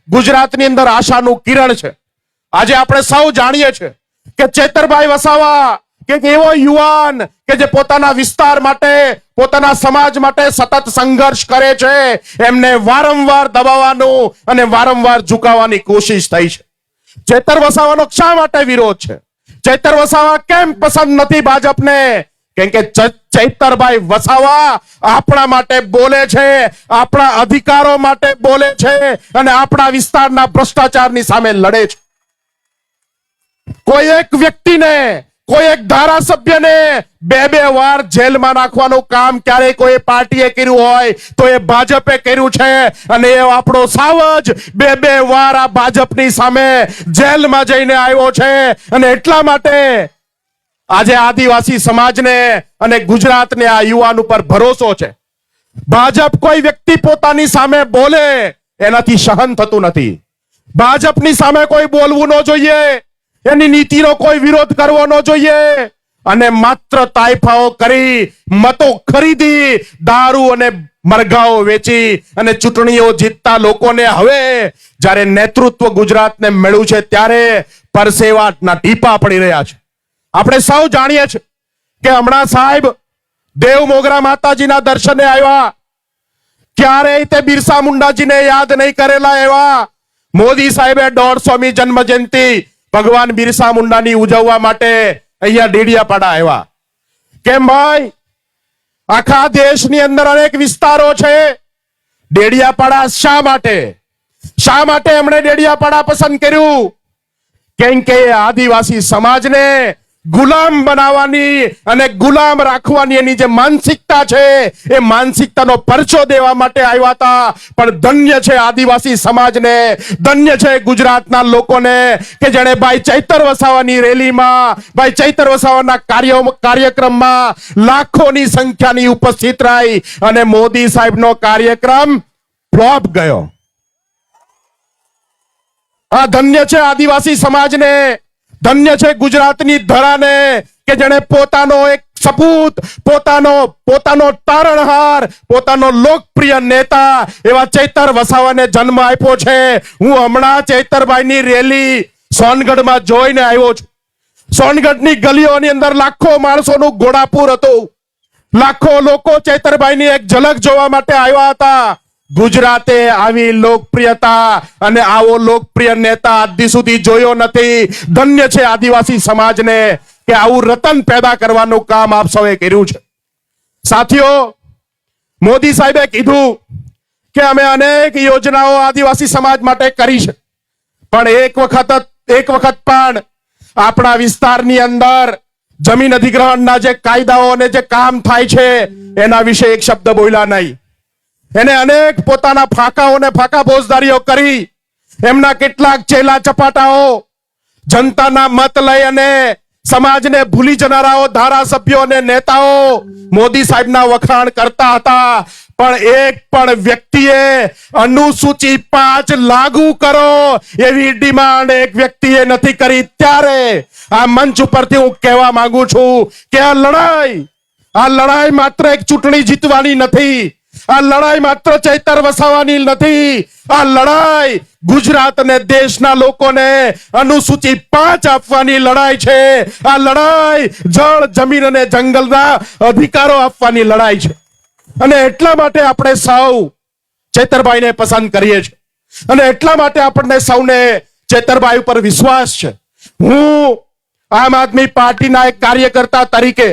ગુજરાતની અંદર આશાનું કિરણ છે. આજે આપણે સૌ જાણીએ છીએ કે ચેતરભાઈ વસાવા કે એવો યુવાન કે જે પોતાના વિસ્તાર માટે, પોતાના સમાજ માટે સતત સંઘર્ષ કરે છે. એમને વારંવાર દબાવવાનું અને વારંવાર ઝુકાવવાની કોશિશ થઈ છે. ચેતર વસાવાનો શા માટે વિરોધ છે? ચેતર વસાવા કેમ પસંદ નથી ભાજપને? કેમ કે ચૈતરભાઈ વસાવા આપણા માટે બોલે છે, આપણા અધિકારો માટે બોલે છે અને આપણા વિસ્તારના ભ્રષ્ટાચારની સામે લડે છે. કોઈ એક વ્યક્તિને, કોઈ એક ધારાસભ્યને 2 વાર જેલમાં નાખવાનું કામ ક્યારે કોઈ પાર્ટીએ કર્યું હોય તો એ ભાજપે કર્યું છે. અને એ આપણો સાવજ 2 વાર આ ભાજપની સામે જેલમાં જઈને આવ્યો છે. અને એટલા માટે આજે આદિવાસી સમાજને અને ગુજરાતને આ યુવાન ઉપર ભરોસો છે. ભાજપ કોઈ વ્યક્તિ પોતાની સામે બોલે એનાથી સહન થતું નથી. ભાજપની સામે કોઈ બોલવું ન જોઈએ, એની નીતિનો કોઈ વિરોધ કરવો ન જોઈએ અને માત્ર તાઇફાઓ કરી મતો ખરીદી દારૂ અને મરઘાઓ વેચી અને ચૂંટણીઓ જીતતા લોકોને હવે જ્યારે નેતૃત્વ ગુજરાતને મળ્યું છે ત્યારે પરસેવાના ટીપા પડી રહ્યા છે. આપણે સૌ જાણીએ છીએ કે હમણાં સાહેબ દેવ મોગરા માતાજીના દર્શને આવ્યા, ક્યારેય તે બિરસા મુંડાજીને યાદ નહીં કરેલા એવા મોદી સાહેબે 150મી જન્મ જયંતિ ભગવાન બિરસા મુંડાની ઉજવવા માટે અહીંયા ડેડિયાપાડા આવ્યા. કેમ ભાઈ? આખા દેશની અંદર અનેક વિસ્તારો છે. ડેડિયાપાડા શા માટે એમણે ડેડિયાપાડા પસંદ કર્યું? કેમ કે આદિવાસી સમાજને ગુલામ બનાવવાની અને ગુલામ રાખવાની એની જે માનસિકતા છે એ માનસિકતાનો પરચો દેવા માટે આવ્યા હતા. પણ ધન્ય છે આદિવાસી સમાજને, ધન્ય છે ગુજરાતના લોકોને કે જેણે ભાઈ ચૈતર વસાવાની રેલીમાં, ભાઈ ચૈતર વસાવાના કાર્યક્રમમાં લાખોની સંખ્યાની ઉપસ્થિત રહી અને મોદી સાહેબનો કાર્યક્રમ ફ્લોપ ગયો. આ ધન્ય છે આદિવાસી સમાજને, ધન્ય છે ગુજરાતની ધરાને કે જેણે પોતાનો એક સપૂત, પોતાનો તારણહાર, પોતાનો લોકપ્રિય નેતા એવા ચૈતર વસાવાને જન્મ આપ્યો છે. હું હમણાં ચૈતરભાઈની રેલી સોનગઢમાં જોઈને આવ્યો છું. સોનગઢની ગલીઓની અંદર લાખો માણસોનું ઘોડાપુર હતું. લાખો લોકો ચૈતરભાઈની એક ઝલક જોવા માટે આવ્યા હતા. ગુજરાતે આવી લોકપ્રિયતા અને આવો લોકપ્રિય નેતા આજ સુધી જોયો નથી. ધન્ય છે આદિવાસી સમાજને કે આવું રતન પેદા કરવાનું કામ આપ સૌએ કર્યું છે. સાથીઓ, મોદી સાહેબે કીધું કે અમે અનેક યોજનાઓ આદિવાસી સમાજ માટે કરી છે, પણ એક વખત પણ આપણા વિસ્તારની અંદર જમીન અધિગ્રહણના જે કાયદાઓ અને જે કામ થાય છે એના વિશે એક શબ્દ બોલ્યા નહીં. એને અનેક પોતાના ફાંકાઓને ફાંકા ફોજદારીઓ કરી. એમના કેટલાક ચેલા ચપાટાઓ જનતાના મત લઈ અને સમાજને ભૂલી જનારાઓ ધારાસભ્યો અને નેતાઓ મોદી સાહેબના વખાણ કરતા હતા. પણ એક પણ વ્યક્તિએ અનુસૂચિ 5 લાગુ કરો એવી ડિમાન્ડ એક વ્યક્તિએ નથી કરી. ત્યારે આ મંચ ઉપરથી હું કહેવા માંગુ છું કે આ લડાઈ માત્ર એક ચૂંટણી જીતવાની નથી. આ લડાઈ માત્ર ચૈતર વસાવાની નથી. આ લડાઈ ગુજરાત અને દેશના લોકોને અનુસૂચિ 5 આપવાની લડાઈ છે. આ લડાઈ જળ, જમીન અને જંગલના અધિકારો આપવાની લડાઈ છે. અને એટલા માટે આપણે સૌ ચૈતરભાઈને પસંદ કરીએ છીએ અને એટલા માટે આપણને સૌને ચૈતરભાઈ ઉપર વિશ્વાસ છે. હું આમ આદમી પાર્ટીના એક કાર્યકર્તા તરીકે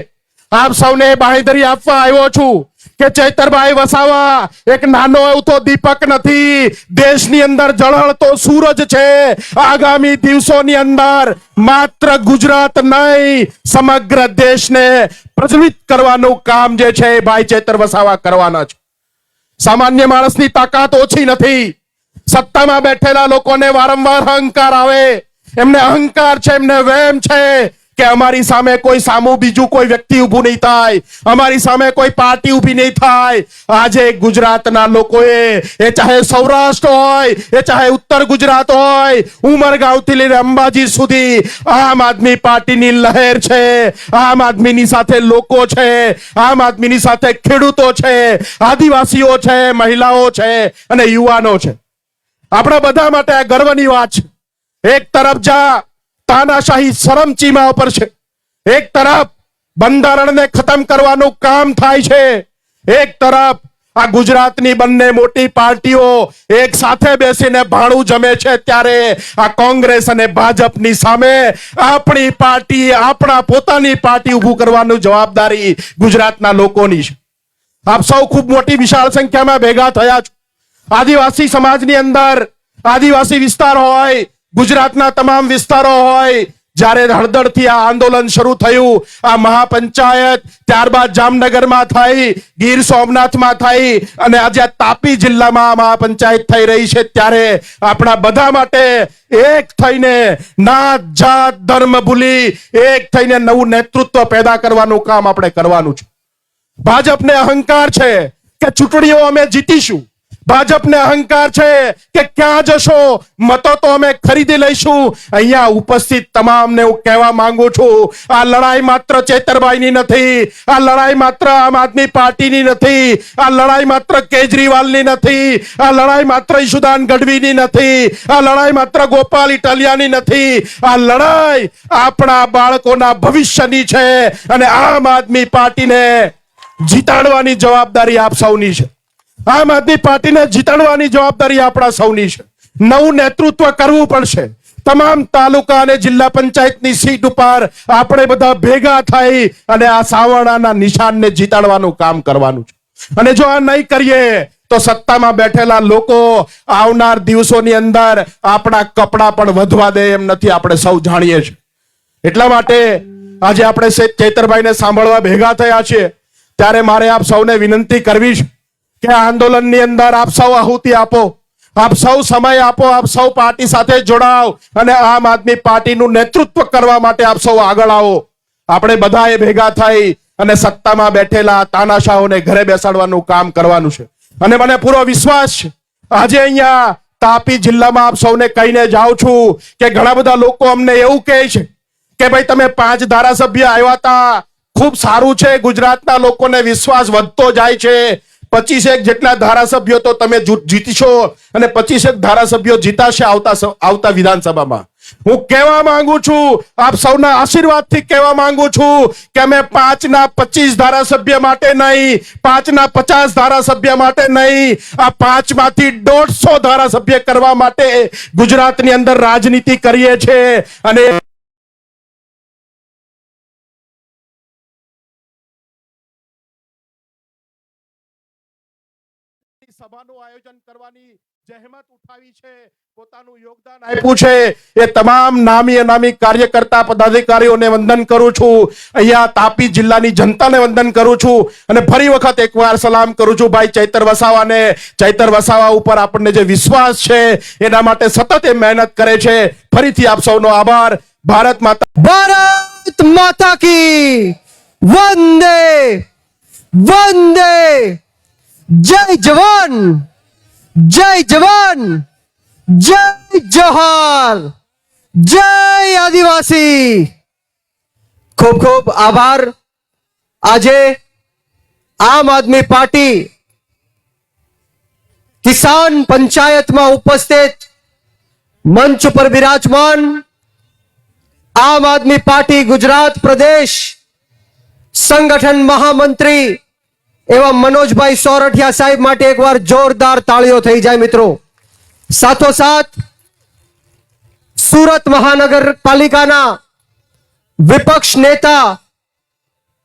આપ સૌને બાંહેધરી આપવા આવ્યો છું કે ચૈતરભાઈ વસાવા એક નાનો એવતો દીપક નથી. દેશની અંદર ઝળહળતો સૂરજ છે. આગામી દિવસોની અંદર માત્ર ગુજરાત નહીં, સમગ્ર દેશને પ્રજ્વલિત કરવાનું કામ જે છે ભાઈ ચૈતર વસાવા કરવાના છે. સામાન્ય માણસની તાકાત ઓછી નથી. સત્તામાં બેઠેલા લોકોને વારંવાર અહંકાર આવે. એમને અહંકાર છે, એમને વહેમ છે કે અમારી સામે કોઈ બીજું કોઈ વ્યક્તિ ઊભું નહીં થાય, અમારી સામે કોઈ પાર્ટી ઊભી નહીં થાય. આજે ગુજરાતના લોકોએ, એ ચાહે સૌરાષ્ટ્ર હોય, એ ચાહે ઉત્તર ગુજરાત હોય, ઉમરગાંવથી લઈને અંબાજી સુધી આમ આદમી પાર્ટીની લહેર છે. આમ આદમીની સાથે લોકો છે, આમ આદમીની સાથે ખેડૂતો છે, આદિવાસીઓ છે, મહિલાઓ છે અને યુવાનો છે. આપણા બધા માટે આ ગર્વની વાત છે. એક તરફ તાનાશાહી શરમચીમા ઉપર છે, એક તરફ બંધારણને ખતમ કરવાનું કામ થાય છે, એક તરફ આ ગુજરાતની બંને મોટી પાર્ટીઓ એક સાથે બેસીને ભાણું જમે છે. ત્યારે આ કોંગ્રેસ અને ભાજપની સામે આપણી પાર્ટી, આપણા પોતાની પાર્ટી ઊભું કરવાની જવાબદારી ગુજરાતના લોકોની છે. આપ સૌ ખૂબ મોટી વિશાળ સંખ્યામાં ભેગા થયા છો. આદિવાસી સમાજની અંદર આદિવાસી વિસ્તાર હોય, ગુજરાતના તમામ વિસ્તારો હોય, જ્યારે હળદરથી આ આંદોલન શરૂ થયું, આ મહાપંચાયત ત્યારબાદ જામનગરમાં થઈ, ગીર સોમનાથમાં થઈ અને આજે આ તાપી જિલ્લામાં આ મહાપંચાયત થઈ રહી છે, ત્યારે આપણા બધા માટે એક થઈને નાત જાત ધર્મ ભૂલી એક થઈને નવું નેતૃત્વ પેદા કરવાનું કામ આપણે કરવાનું છે. ભાજપને અહંકાર છે કે ચૂંટણીઓ અમે જીતીશું, ભાજપને અહંકાર છે કે ક્યાં જશો, મતો તો અમે ખરીદી લઈશું. અહીંયા ઉપસ્થિત તમામને હું કહેવા માંગુ છું, આ લડાઈ માત્ર ચેતરભાઈની નથી, આ લડાઈ માત્ર આમ આદમી પાર્ટીની નથી, આ લડાઈ માત્ર કેજરીવાલની નથી, આ લડાઈ માત્ર ઈશુદાન ગઢવીની નથી, આ લડાઈ માત્ર ગોપાલ ઇટાલિયાની નથી, આ લડાઈ આપણા બાળકોના ભવિષ્યની છે અને આમ આદમી પાર્ટીને જીતાડવાની જવાબદારી આપ સૌની છે. આમ આદમી પાર્ટીને જીતાડવાની જવાબદારી આપણા સૌની છે. નવું નેતૃત્વ કરવું પડશે. તમામ તાલુકા અને જિલ્લા પંચાયતની સીટ ઉપર આપણે બધા ભેગા થઈ અને આ સાવરણાના નિશાનને જીતાડવાનું કામ કરવાનું છે. અને જો આ નહીં કરીએ તો સત્તામાં બેઠેલા લોકો આવનાર દિવસોની અંદર આપણા કપડા પણ વધવા દે એમ નથી, આપણે સૌ જાણીએ છીએ. એટલા માટે આજે આપણે ચેતરભાઈને સાંભળવા ભેગા થયા છીએ, ત્યારે મારે આપ સૌને વિનંતી કરવી છે કે આ આંદોલનની અંદર આપ સૌ આહુતિ આપો, આપ સૌ સમય આપો, આપ સૌ પાર્ટી સાથે જોડાઓ અને આમ આદમી પાર્ટીનું નેતૃત્વ કરવા માટે આપ સૌ આગળ આવો. આપણે બધાએ ભેગા થઈ અને સત્તામાં બેઠેલા તાનાશાહોને ઘરે બેસાડવાનું કામ કરવાનું છે. અને મને પૂરો વિશ્વાસ છે, આજે અહીંયા તાપી જિલ્લામાં આપ સૌને કહીને જાઉં છું કે ઘણા બધા લોકો અમને એવું કહે છે કે ભાઈ તમે 5 ધારાસભ્ય આવ્યા હતા, ખૂબ સારું છે, ગુજરાતના લોકોને વિશ્વાસ વધતો જાય છે, 25 જેટલા ધારાસભ્યો તો તમે જીતશો અને 25 ધારાસભ્યો જીતાશે આવતા વિધાનસભામાં. હું કહેવા માંગુ છું, આપ સૌના આશીર્વાદથી કહેવા માંગુ છું કે અમે 5 ના 25 ધારાસભ્ય માટે નહીં, 5 ના 50 ધારાસભ્ય માટે નહીં, આ 5 માંથી 150 ધારાસભ્ય કરવા માટે ગુજરાતની અંદર રાજનીતિ કરીએ છીએ. અને સભાનું આયોજન કરવાની જહેમત ઉઠાવી છે, પોતાનું યોગદાન આપ્યું છે, એ તમામ નામી અનામી કાર્યકર્તા પદાધિકારીઓને વંદન કરું છું. અહીંયા તાપી જિલ્લાની જનતાને વંદન કરું છું અને ફરી વખત એકવાર સલામ કરું છું ભાઈ ચૈતર વસાવાને. ચૈતર વસાવા ઉપર આપણને જે વિશ્વાસ છે એના માટે સતત એ મહેનત કરે છે. ફરીથી આપ સૌનો આભાર. ભારત માતા કી વંદે વંદે. જય જવાન, જય જવાન, જય જોહાર, જય આદિવાસી. ખૂબ ખૂબ આભાર. આજે આમ આદમી પાર્ટી કિસાન પંચાયતમાં ઉપસ્થિત મંચ પર બિરાજમાન આમ આદમી પાર્ટી ગુજરાત પ્રદેશ સંગઠન મહામંત્રી એવા મનોજભાઈ સોરઠિયા સાહેબ માટે એકવાર જોરદાર તાળીઓ થઈ જાય મિત્રો. સાથોસાથ સુરત મહાનગરપાલિકાના વિપક્ષ નેતા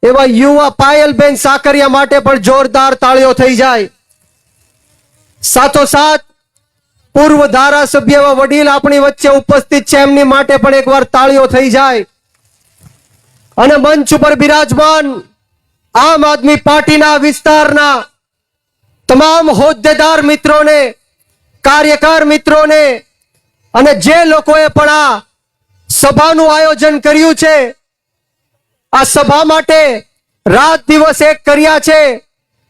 એવા યુવા પાયલબેન સાકરિયા માટે પણ જોરદાર તાળીઓ થઈ જાય. સાથોસાથ પૂર્વ ધારાસભ્ય એવા વડીલ આપણી વચ્ચે ઉપસ્થિત છે, એમની માટે પણ એકવાર તાળીઓ થઈ જાય. અને મંચ ઉપર બિરાજમાન આમ આદમી પાર્ટીના વિસ્તારના તમામ હોદ્દેદાર મિત્રોને, કાર્યકર મિત્રોને અને જે લોકોએ પણ આ સભાનું આયોજન કર્યું છે, આ સભા માટે રાત દિવસ એક કર્યા છે,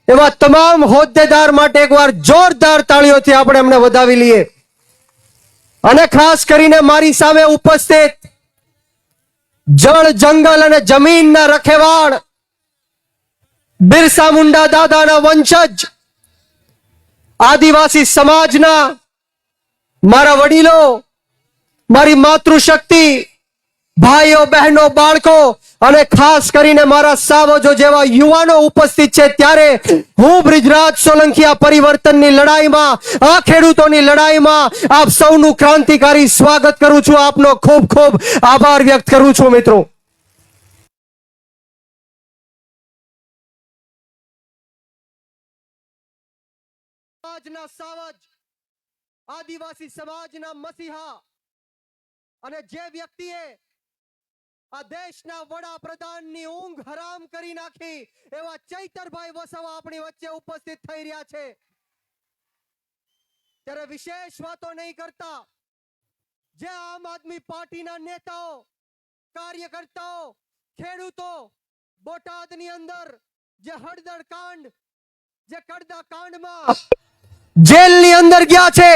એવા તમામ હોદ્દેદાર માટે એકવાર જોરદાર તાળીઓથી આપણે એમને વધાવી લઈએ. અને ખાસ કરીને મારી સામે ઉપસ્થિત જળ, જંગલ અને જમીનના રખેવાળ, બિરસા મુંડા દાદાના વંશજ, આદિવાસી સમાજના મારા વડીલો, મારી માતૃશક્તિ, ભાઈઓ, બહેનો, બાળકો અને ખાસ કરીને મારા સાવજો જેવા યુવાનો ઉપસ્થિત છે, ત્યારે હું બ્રિજરાજ સોલંકી આ પરિવર્તનની લડાઈમાં, આ ખેડૂતોની લડાઈમાં આપ સૌનું ક્રાંતિકારી સ્વાગત કરું છું. આપનો ખૂબ ખૂબ આભાર વ્યક્ત કરું છું મિત્રો. સમાજના સાવજ, આદિવાસી સમાજના મસીહા અને જે વ્યક્તિએ આ દેશના વડાપ્રધાનની ઊંઘ હરામ કરી નાખી એવા ચૈતરભાઈ વસાવા આપણી વચ્ચે ઉપસ્થિત થઈ રહ્યા છે ત્યારે વિશેષ વાતો નહીં કરતા જે આમ આદમી પાર્ટીના નેતાઓ કાર્યકર્તાઓ ખેડૂતો બોટાદની અંદર જે હળદર કાંડ જે કડદા કાંડમાં જેલની અંદર ગયા છે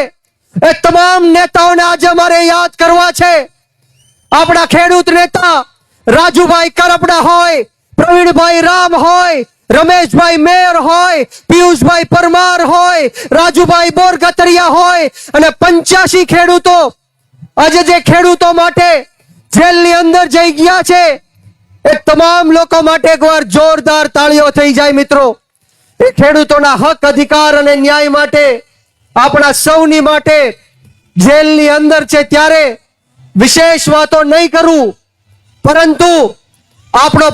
એ તમામ નેતાઓને આજે અમારે યાદ કરવા છે આપણા ખેડૂત નેતા રાજુભાઈ કરપડા હોય પ્રવીણભાઈ રામ હોય રમેશભાઈ મેર હોય પિયુષભાઈ પરમાર હોય રાજુભાઈ બોરગતરિયા હોય અને 85 ખેડૂતો આજે જે ખેડૂતો માટે જેલની અંદર જઈ ગયા છે એ તમામ લોકો માટે એકવાર જોરદાર તાળીઓ થઈ જાય મિત્રો એ ખેડૂતોના હક અધિકાર અને ન્યાય માટે આપણા સૌની માટે જેલની અંદર છે ત્યારે વિશેષ વાતો નહીં કરું પરંતુ આપણો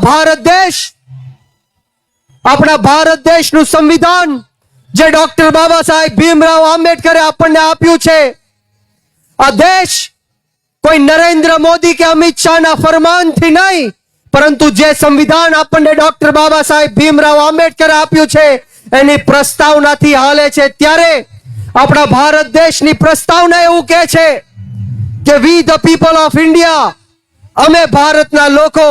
આપણા ભારત દેશનું સંવિધાન જે ડોક્ટર બાબા સાહેબ ભીમરાવ આંબેડકરે આપણને આપ્યું છે આ દેશ કોઈ નરેન્દ્ર મોદી કે અમિત શાહના ફરમાનથી નહીં પરંતુ જે સંવિધાન આપણને ડોક્ટર બાબા સાહેબ ભીમરાવ આંબેડકરે આપ્યું છે એની પ્રસ્તાવનાથી હાલે છે ત્યારે આપણા ભારત દેશની પ્રસ્તાવના એવું કહે છે કે વી ધ પીપલ ઓફ ઇન્ડિયા અમે ભારતના લોકો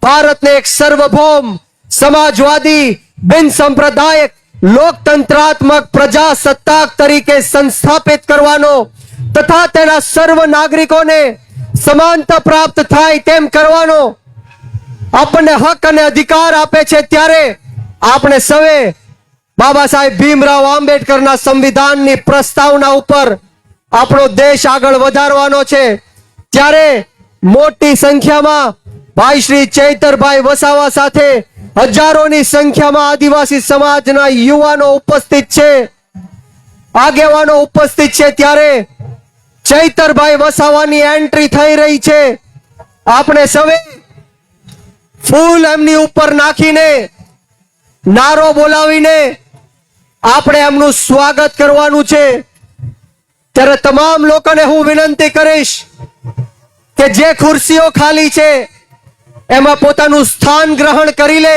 ભારતને એક સર્વભૌમ સમાજવાદી બિન સંપ્રદાયક લોકતંત્રાત્મક પ્રજાસત્તાક તરીકે સંસ્થાપિત કરવાનો તથા તેના સર્વ નાગરિકોને સમાનતા પ્રાપ્ત થાય તેમ કરવાનો આપણને હક અને અધિકાર આપે છે ત્યારે આપણે સૌએ બાબા સાહેબ ભીમરાવ આંબેડકરના સંવિધાનની પ્રસ્તાવના ઉપર આપણો દેશ આગળ વધારવાનો છે ત્યારે મોટી સંખ્યામાં ભાઈ શ્રી ચૈતરભાઈ વસાવા સાથે હજારોની સંખ્યામાં આદિવાસી સમાજના યુવાનો ઉપસ્થિત છે આગેવાનો ઉપસ્થિત છે ત્યારે ચૈતરભાઈ વસાવાની એન્ટ્રી થઈ રહી છે આપણે સૌએ ફૂલ એમની ઉપર નાખીને નારો બોલાવીને આપણે એમનું સ્વાગત કરવાનું છે ત્યારે તમામ લોકોને હું વિનંતી કરીશ કે જે ખુરશીઓ ખાલી છે એમાં પોતાનું સ્થાન ગ્રહણ કરી લે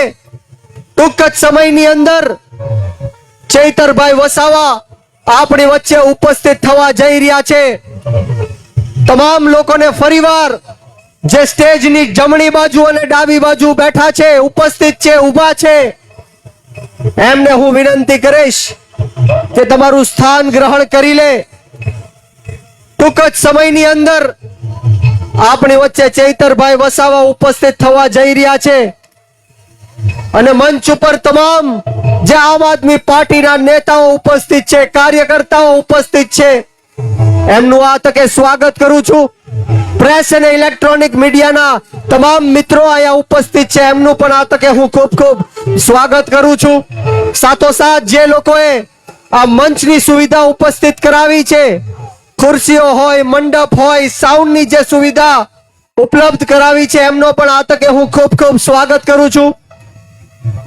ટૂંક જ સમયની અંદર ચૈતરભાઈ વસાવા આપણી વચ્ચે ઉપસ્થિત થવા જઈ રહ્યા છે તમામ લોકોને ફરીવાર જે સ્ટેજની જમણી બાજુ અને ડાબી બાજુ બેઠા છે ઉપસ્થિત છે ઊભા છે એમને હું વિનંતી કરીશ કે તમારું સ્થાન ગ્રહણ કરી લે ટૂંક જ સમયની અંદર આપણી વચ્ચે ચૈતરભાઈ વસાવા ઉપસ્થિત થવા જઈ રહ્યા છે અને મંચ ઉપર તમામ જે આમ આદમી પાર્ટીના નેતાઓ ઉપસ્થિત છે કાર્યકર્તાઓ ઉપસ્થિત છે એમનું આ તકે સ્વાગત કરું છું પ્રેસ અને ઇલેક્ટ્રોનિક મીડિયાના તમામ મિત્રો અહીંયા ઉપસ્થિત છે એમનું પણ આ તકે હું ખૂબ ખૂબ સ્વાગત કરું છું સાથોસાથ જે લોકોએ આ મંચની સુવિધા ઉપસ્થિત કરાવી છે ખુરશીઓ હોય મંડપ હોય સાઉન્ડની જે સુવિધા ઉપલબ્ધ કરાવી છે એમનો પણ આ તકે હું ખૂબ ખૂબ સ્વાગત કરું છું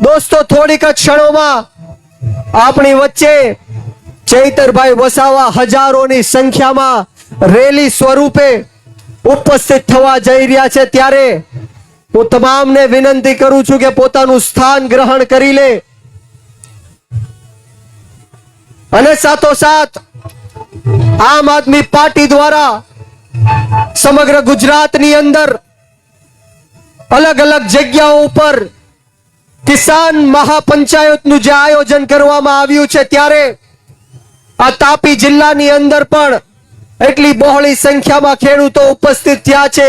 દોસ્તો થોડીક જ ક્ષણોમાં આપણી વચ્ચે ચૈતરભાઈ વસાવા હજારોની સંખ્યામાં રેલી સ્વરૂપે ઉપસ્થિત થવા જઈ રહ્યા છે ત્યારે હું તમામને વિનંતી કરું છું કે પોતાનું સ્થાન ગ્રહણ કરી લે અને સાથોસાથ આમ આદમી પાર્ટી દ્વારા સમગ્ર ગુજરાતની અંદર અલગ અલગ જગ્યાઓ ઉપર કિસાન મહાપંચાયતનું જે આયોજન કરવામાં આવ્યું છે ત્યારે આ તાપી જિલ્લાની અંદર પણ એટલી બહોળી સંખ્યામાં ખેડૂતો ઉપસ્થિત થયા છે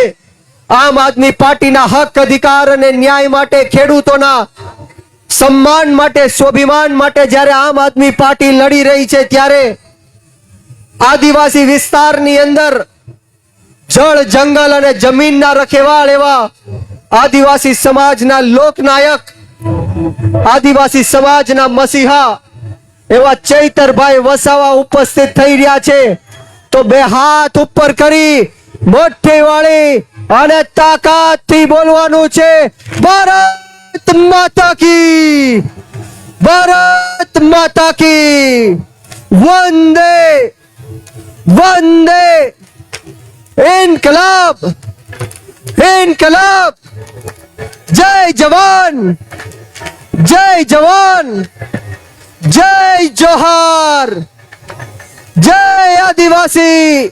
આમ આદમી પાર્ટીના હક અધિકાર અને ન્યાય માટે ખેડૂતોના સન્માન માટે સ્વાભિમાન માટે જ્યારે આમ આદમી પાર્ટી લડી રહી છે ત્યારે આદિવાસી વિસ્તારની અંદર જળ જંગલ અને જમીનના રખેવાળ એવા આદિવાસી સમાજના લોકનાયક આદિવાસી સમાજના મસીહા એવા ચૈતરભાઈ વસાવા ઉપસ્થિત થઈ રહ્યા છે તો બે હાથ ઉપર કરી મોટી વાળી અને તાકાતથી બોલવાનું છે ભારત માતા કી વંદે વંદે ઇન્કલાબ ઇન્કલાબ, જય જવાન, જય જવાન, જય જોહાર, જય આદિવાસી.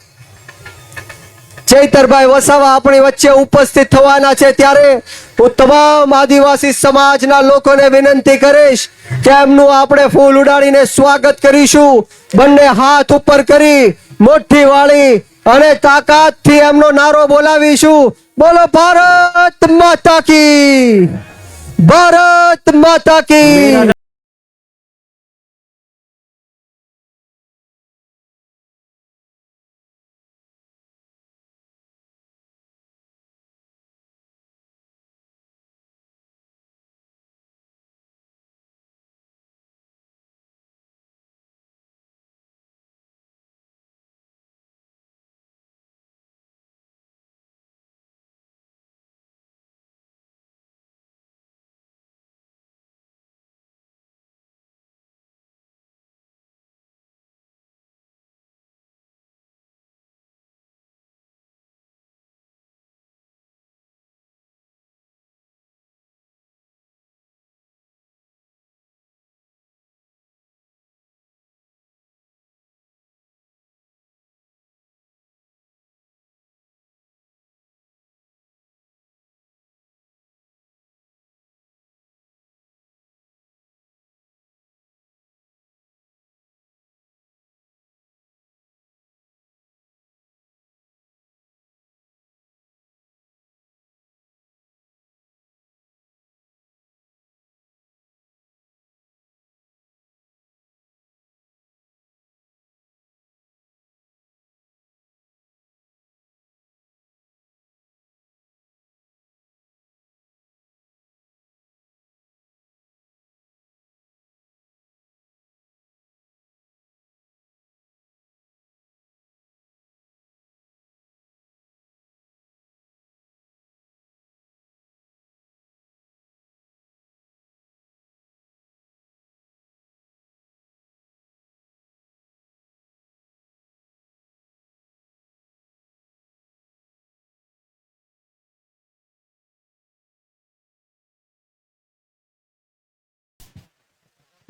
ચૈતરભાઈ વસાવા આપણી વચ્ચે ઉપસ્થિત થવાના છે ત્યારે હું તમામ આદિવાસી સમાજના લોકોને વિનંતી કરીશ કે એમનું આપણે ફૂલ ઉડાડીને સ્વાગત કરીશું. બંને હાથ ઉપર કરી મુઠ્ઠી વાળી અને તાકાતથી એમનો નારો બોલાવીશું. બોલો ભારત માતા કી, ભારત માતા કી.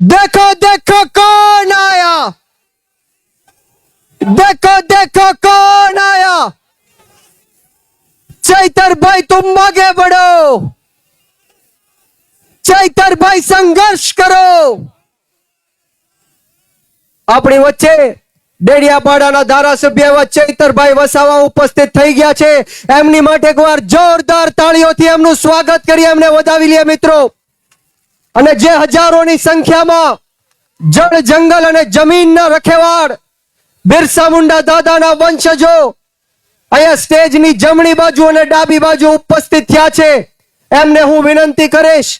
देखो देखो कौन आया, देखो देखो कौन आया. चैतर भाई तुम आगे बढ़ो, चैतर भाई संघर्ष કરો. આપણી વચ્ચે ડેડિયાપાડાના ધારાસભ્ય એવા ચૈતરભાઈ વસાવા ઉપસ્થિત થઈ ગયા છે. એમની માટે એકવાર જોરદાર તાળીઓથી એમનું સ્વાગત કરી એમને વધાવી લઈએ મિત્રો. અને જે હજારોની સંખ્યામાં જળ જંગલ અને જમીનના રખેવાળ બિરસા મુંડા દાદાના વંશજો અહીંયા સ્ટેજની જમણી બાજુ અને ડાબી બાજુ ઉપસ્થિત થયા છે, એમને હું વિનંતી કરીશ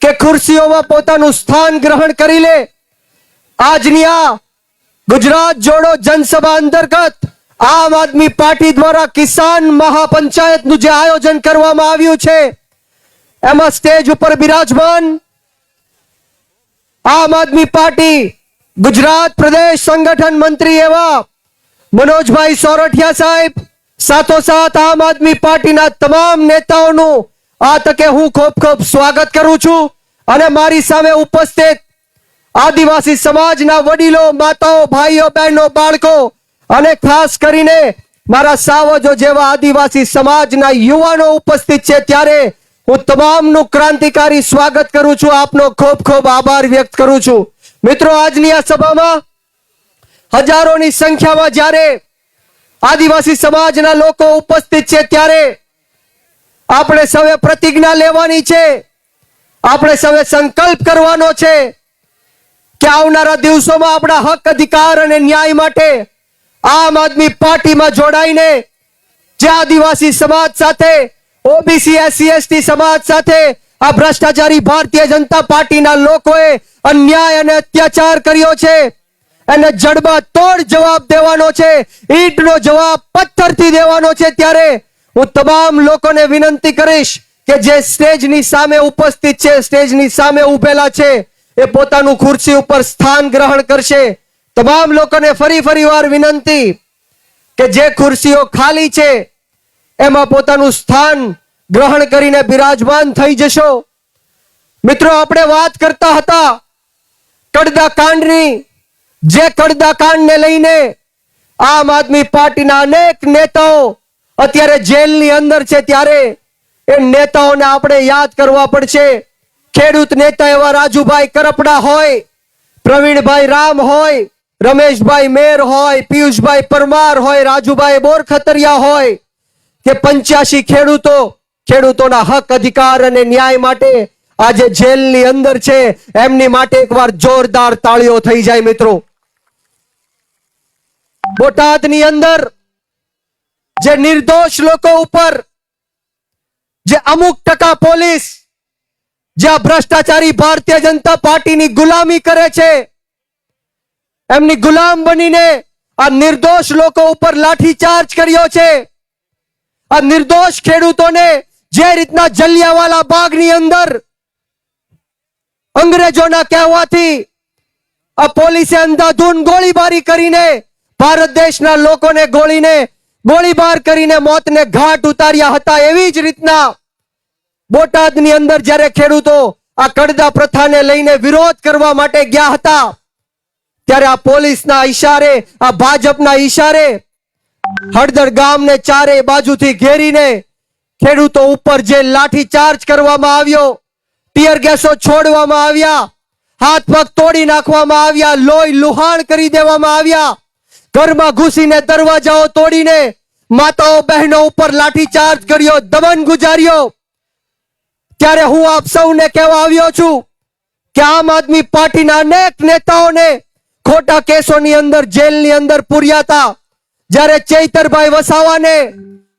કે ખુરશીઓમાં પોતાનું સ્થાન ગ્રહણ કરી લે. આજની આ ગુજરાત જોડો જનસભા અંતર્ગત આમ આદમી પાર્ટી દ્વારા કિસાન મહાપંચાયતનું જે આયોજન કરવામાં આવ્યું છે એમાં સ્ટેજ ઉપર બિરાજમાન આમ આદમી પાર્ટી ગુજરાત પ્રદેશ સંગઠન મંત્રી એવા મનોજભાઈ સોરઠિયા સાહેબ, સાથોસાથ આમ આદમી પાર્ટીના તમામ નેતાઓનું આ તકે હું ખૂબ ખૂબ સ્વાગત કરું છું. અને મારી સામે ઉપસ્થિત આદિવાસી સમાજના વડીલો, માતાઓ, ભાઈઓ, બહેનો, બાળકો અને ખાસ કરીને મારા સાવજો જેવા આદિવાસી સમાજના યુવાનો ઉપસ્થિત છે ત્યારે હું તમામનું ક્રાંતિકારી સ્વાગત કરું છું. આપનો ખૂબ ખૂબ આભાર વ્યક્ત કરું છું. મિત્રો, આજની આ સભામાં હજારોની સંખ્યામાં જ્યારે આદિવાસી સમાજના લોકો ઉપસ્થિત છે ત્યારે આપણે સૌએ પ્રતિજ્ઞા લેવાની છે, આપણે સૌએ સંકલ્પ કરવાનો છે કે આવનારા દિવસોમાં આપણા હક, અધિકાર અને ન્યાય માટે આમ આદમી પાર્ટીમાં જોડાઈને જે આદિવાસી સમાજ સાથે, ઓબીસી, એસસી, એસટી સમાજ સાથે આ ભ્રષ્ટાચારી ભારતીય જનતા પાર્ટીના લોકોએ અન્યાય અને અત્યાચાર કર્યો છે એને જડબાતોડ જવાબ દેવાનો છે, ઈંટનો જવાબ પથ્થરથી દેવાનો છે. ત્યારે હું તમામ લોકોને વિનંતી કરીશ કે જે સ્ટેજની સામે ઉપસ્થિત છે, સ્ટેજની સામે ઉભેલા છે, એ પોતાનું ખુરશી ઉપર સ્થાન ગ્રહણ કરશે. તમામ લોકોને ફરી વાર વિનંતી કે જે ખુરશીઓ ખાલી છે એમાં પોતાનું સ્થાન ગ્રહણ કરીને બિરાજમાન થઈ જશો. મિત્રો, આપણે વાત કરતા હતા કડદા કાંડની. જે કડદા કાંડને લઈને આમ આદમી પાર્ટીના અનેક નેતાઓ અત્યારે જેલની અંદર છે, ત્યારે એ નેતાઓને આપણે યાદ કરવા પડશે. ખેડૂત નેતા એવા રાજુભાઈ કરપડા હોય, પ્રવીણભાઈ રામ હોય, રમેશભાઈ મેર હોય, પિયુષભાઈ પરમાર હોય, રાજુભાઈ બોરખતરિયા હોય કે 85 ખેડૂતોના હક અધિકાર અને ન્યાય માટે આજે જેલની અંદર છે, એમની માટે એકવાર જોરદાર તાળીઓ થઈ જાય. મિત્રો, બોટાદની અંદર જે નિર્દોષ લોકો ઉપર જે અમુક ટકા પોલીસ જે આ ભ્રષ્ટાચારી ભારતીય જનતા પાર્ટીની ગુલામી કરે છે, એમની ગુલામ બનીને આ નિર્દોષ લોકો ઉપર લાઠીચાર્જ કર્યો છે. આ નિર્દોષ ખેડૂતોને જે રીતના જલિયાવાલા બાગની અંદર અંગ્રેજોના કહેવાથી આ પોલીસે અંધાધૂંધ ગોળીબારી કરીને ભારત દેશના લોકોને ગોળીબાર કરીને મોતને ઘાટ ઉતાર્યા હતા, એવી જ રીતના બોટાદની અંદર જ્યારે ખેડૂતો આ કડદા પ્રથાને લઈને વિરોધ કરવા માટે ગયા હતા, ત્યારે આ પોલીસના ઈશારે, આ ભાજપના ઈશારે હળદર ગામને ચારે બાજુથી ઘેરીને ખેડૂતો ઉપર જે લાઠીચાર્જ કરવામાં આવ્યો, ટીયર ગેસો છોડવામાં આવ્યા, હાથ પગ તોડી નાખવામાં આવ્યા, લોહી લુહાણ કરી દેવામાં આવ્યા, ઘરમાં ઘૂસીને દરવાજાઓ તોડીને માતાઓ બહેનો ઉપર લાઠીચાર્જ કર્યો, દમન ગુજાર્યો. ત્યારે હું આપ સૌને કહેવા આવ્યો છું કે આમ આદમી પાર્ટીના અનેક નેતાઓને ખોટા કેસોની અંદર જેલની અંદર પૂર્યા હતા. જ્યારે ચૈતરભાઈ વસાવાને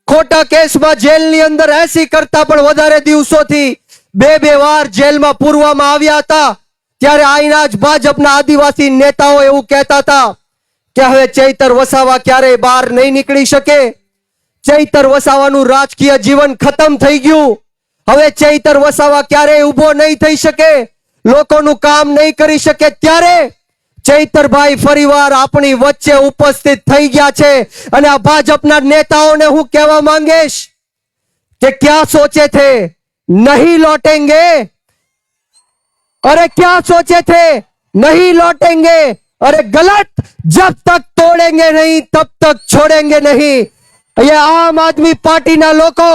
ખોટા કેસમાં જેલની અંદર 80 કરતા પણ વધારે દિવસોથી બે વાર જેલમાં પૂરવામાં આવ્યા હતા, ત્યારે અહીંના જ ભાજપના આદિવાસી નેતાઓ એવું કહેતા હતા કે હવે ચૈતર વસાવા ક્યારેય બહાર નહીં નીકળી શકે, ચૈતર વસાવાનું રાજકીય જીવન ખતમ થઈ ગયું, હવે ચૈતર વસાવા ક્યારેય ઊભો નહીં થઈ શકે, લોકોનું કામ નહીં કરી શકે. ત્યારે ચૈતરભાઈ ફરીવાર આપણી વચ્ચે ઉપસ્થિત થઈ ગયા છે. અને આ ભાજપના નેતાઓને હું કહેવા માંગીશ કે ક્યાં સોચે થે નહીં લौटेंगे, अरे क्या सोचे थे नहीं लौटेंगे, अरे गलत जब तक तोड़ेंगे नहीं तब तक छोड़ेंगे नहीं. ये आम आदमी पार्टीના લોકો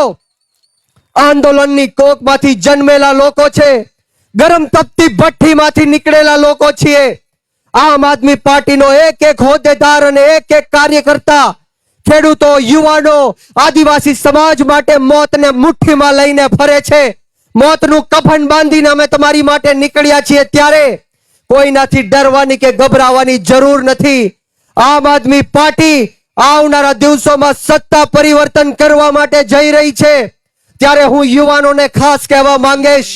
આંદોલનની કોકમાંથી જન્મેલા લોકો છે, ગરમ તપતી ભઠ્ઠીમાંથી નીકળેલા લોકો છીએ. આમ આદમી પાર્ટીનો એક હોદ્દેદાર અને એક કાર્યકર્તા ખેડૂતો, યુવાનો, આદિવાસી સમાજ માટે મોતને મુઠ્ઠીમાં લઈને ફરે છે. મોતનું કફન બાંધીને અમે તમારી માટે નીકળ્યા છીએ, ત્યારે કોઈનાથી ડરવાની કે ગભરાવાની જરૂર નથી. આમ આદમી પાર્ટી આવનારા દિવસોમાં સત્તા પરિવર્તન કરવા માટે જઈ રહી છે. ત્યારે હું યુવાનોને ખાસ કહેવા માંગીશ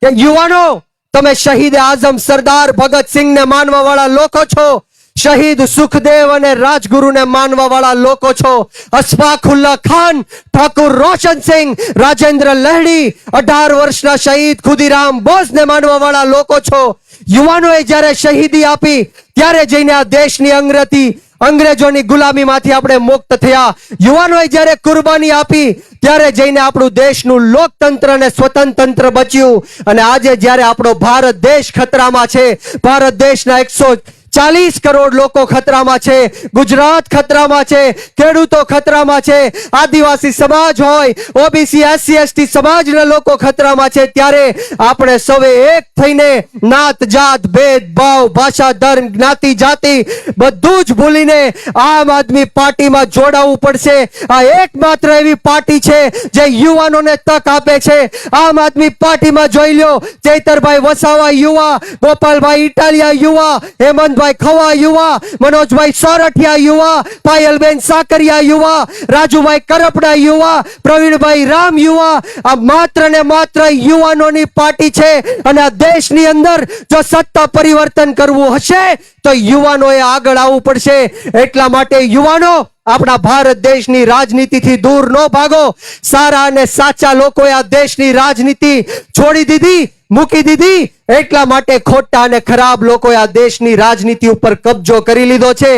કે યુવાનો, તમે શહીદ આઝમ સરદાર ભગતસિંહને માનવા વાળા લોકો છો, શહીદ સુખદેવ અને રાજગુરુને માનવા વાળા લોકો છો, અશફાકુલ્લા ખાન, ઠાકુર રોશનસિંહ, રાજેન્દ્ર લહેડી, 18 વર્ષના શહીદ ખુદીરામ બોઝને માનવા વાળા લોકો છો. યુવાનોએ જ્યારે શહીદી આપી, ત્યારે જઈને આ દેશની અંગ્રેજોની ગુલામીમાંથી આપણે મુક્ત થયા. યુવાનોએ જ્યારે કુરબાની આપી, ત્યારે જઈને આપણું દેશનું લોકતંત્ર અને સ્વતંત્ર બચ્યું. અને આજે જ્યારે આપણો ભારત દેશ ખતરામાં છે, ભારત દેશના 140 કરોડ લોકો ખતરામાં છે, ગુજરાત ખતરામાં છે, ખેડૂતો ખતરામાં છે, આદિવાસી સમાજ હોય, ઓબીસી એસસી એસટી સમાજના લોકો ખતરામાં છે, ત્યારે આપણે સૌએ એક થઈને નાત જાત ભેદભાવ ભાષા ધર્મ જ્ઞાતિ જાતિ બધું જ ભૂલીને આમ આદમી પાર્ટીમાં જોડાવવું પડશે. આ એકમાત્ર એવી પાર્ટી છે જે યુવાનોને તક આપે છે. આમ આદમી પાર્ટીમાં જોઈ લો, ચૈતરભાઈ વસાવા યુવા, ગોપાલભાઈ ઇટાલિયા યુવા, હેમંતભાઈ ખવા યુવા, મનોજભાઈ સોરઠિયા યુવા, પાયલબેન સાકરિયા યુવા, રાજુભાઈ કરપડા યુવા, પ્રવીણભાઈ રામ યુવા. આ માત્ર ને માત્ર યુવાનોની પાર્ટી છે. અને આ દેશની અંદર જો સત્તા પરિવર્તન કરવું હશે તો યુવાનોએ આગળ આવવું પડશે. એટલા માટે યુવાનો, આપણા ભારત દેશની રાજનીતિથી દૂર ન ભાગો. સારા અને સાચા લોકોએ આ દેશની રાજનીતિ છોડી દીધી, મૂકી દીધી. એટલા માટે ખોટા અને ખરાબ લોકોએ આ દેશની રાજનીતિ ઉપર કબજો કરી લીધો છે.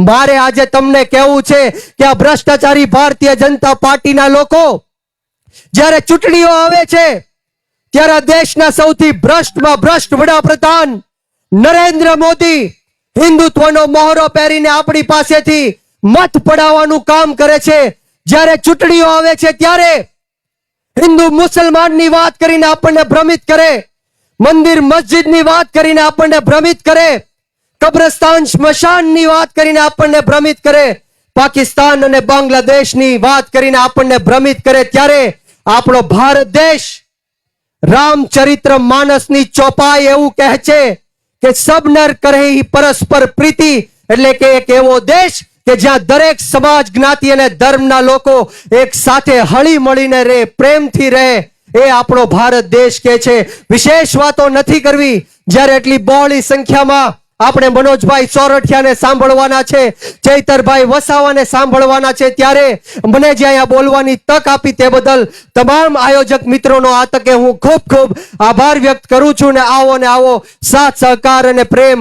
મારે આજે તમને કહેવું છે કે આ ભ્રષ્ટાચારી ભારતીય જનતા પાર્ટીના લોકો જ્યારે ચૂંટણીઓ આવે છે ત્યારે આ દેશના સૌથી ભ્રષ્ટમાં ભ્રષ્ટ વડાપ્રધાન નરેન્દ્ર મોદી હિન્દુત્વનો મહોરો પહેરીને આપણી પાસેથી મત પડાવવાનું કામ કરે છે. જ્યારે ચૂંટણીઓ આવે છે ત્યારે હિન્દુ મુસલમાનની વાત કરીને આપણને ભ્રમિત કરે, મંદિર મસ્જિદની વાત કરીને આપણને ભ્રમિત કરે, કબ્રસ્તાન સ્મશાનની વાત કરીને આપણને ભ્રમિત કરે, પાકિસ્તાન અને બાંગ્લાદેશની વાત કરીને આપણને ભ્રમિત કરે. ત્યારે આપણો ભારત દેશ રામચરિત્ર માનસની ચોપાઈ એવું કહે છે કે સબ નર કરે પરસ્પર પ્રીતિ, એટલે કે એક એવો દેશ કે જ્યાં દરેક સમાજ, જ્ઞાતિ અને ધર્મના લોકો એક સાથે હળી મળીને રહે, પ્રેમથી રહે. એ આપણો ભારત દેશ કે છે. વિશેષ વાતો નથી કરવી. જ્યારે એટલી બહોળી સંખ્યામાં આપણે મનોજભાઈ સોરઠિયાને સાંભળવાના છે, ચૈતરભાઈ વસાવાને સાંભળવાના છે, ત્યારે મને જે અહીંયા બોલવાની તક આપી તે બદલ તમામ આયોજક મિત્રોનો આ તકે હું ખૂબ ખૂબ આભાર વ્યક્ત કરું છું. ને આવો સાથ સહકાર અને પ્રેમ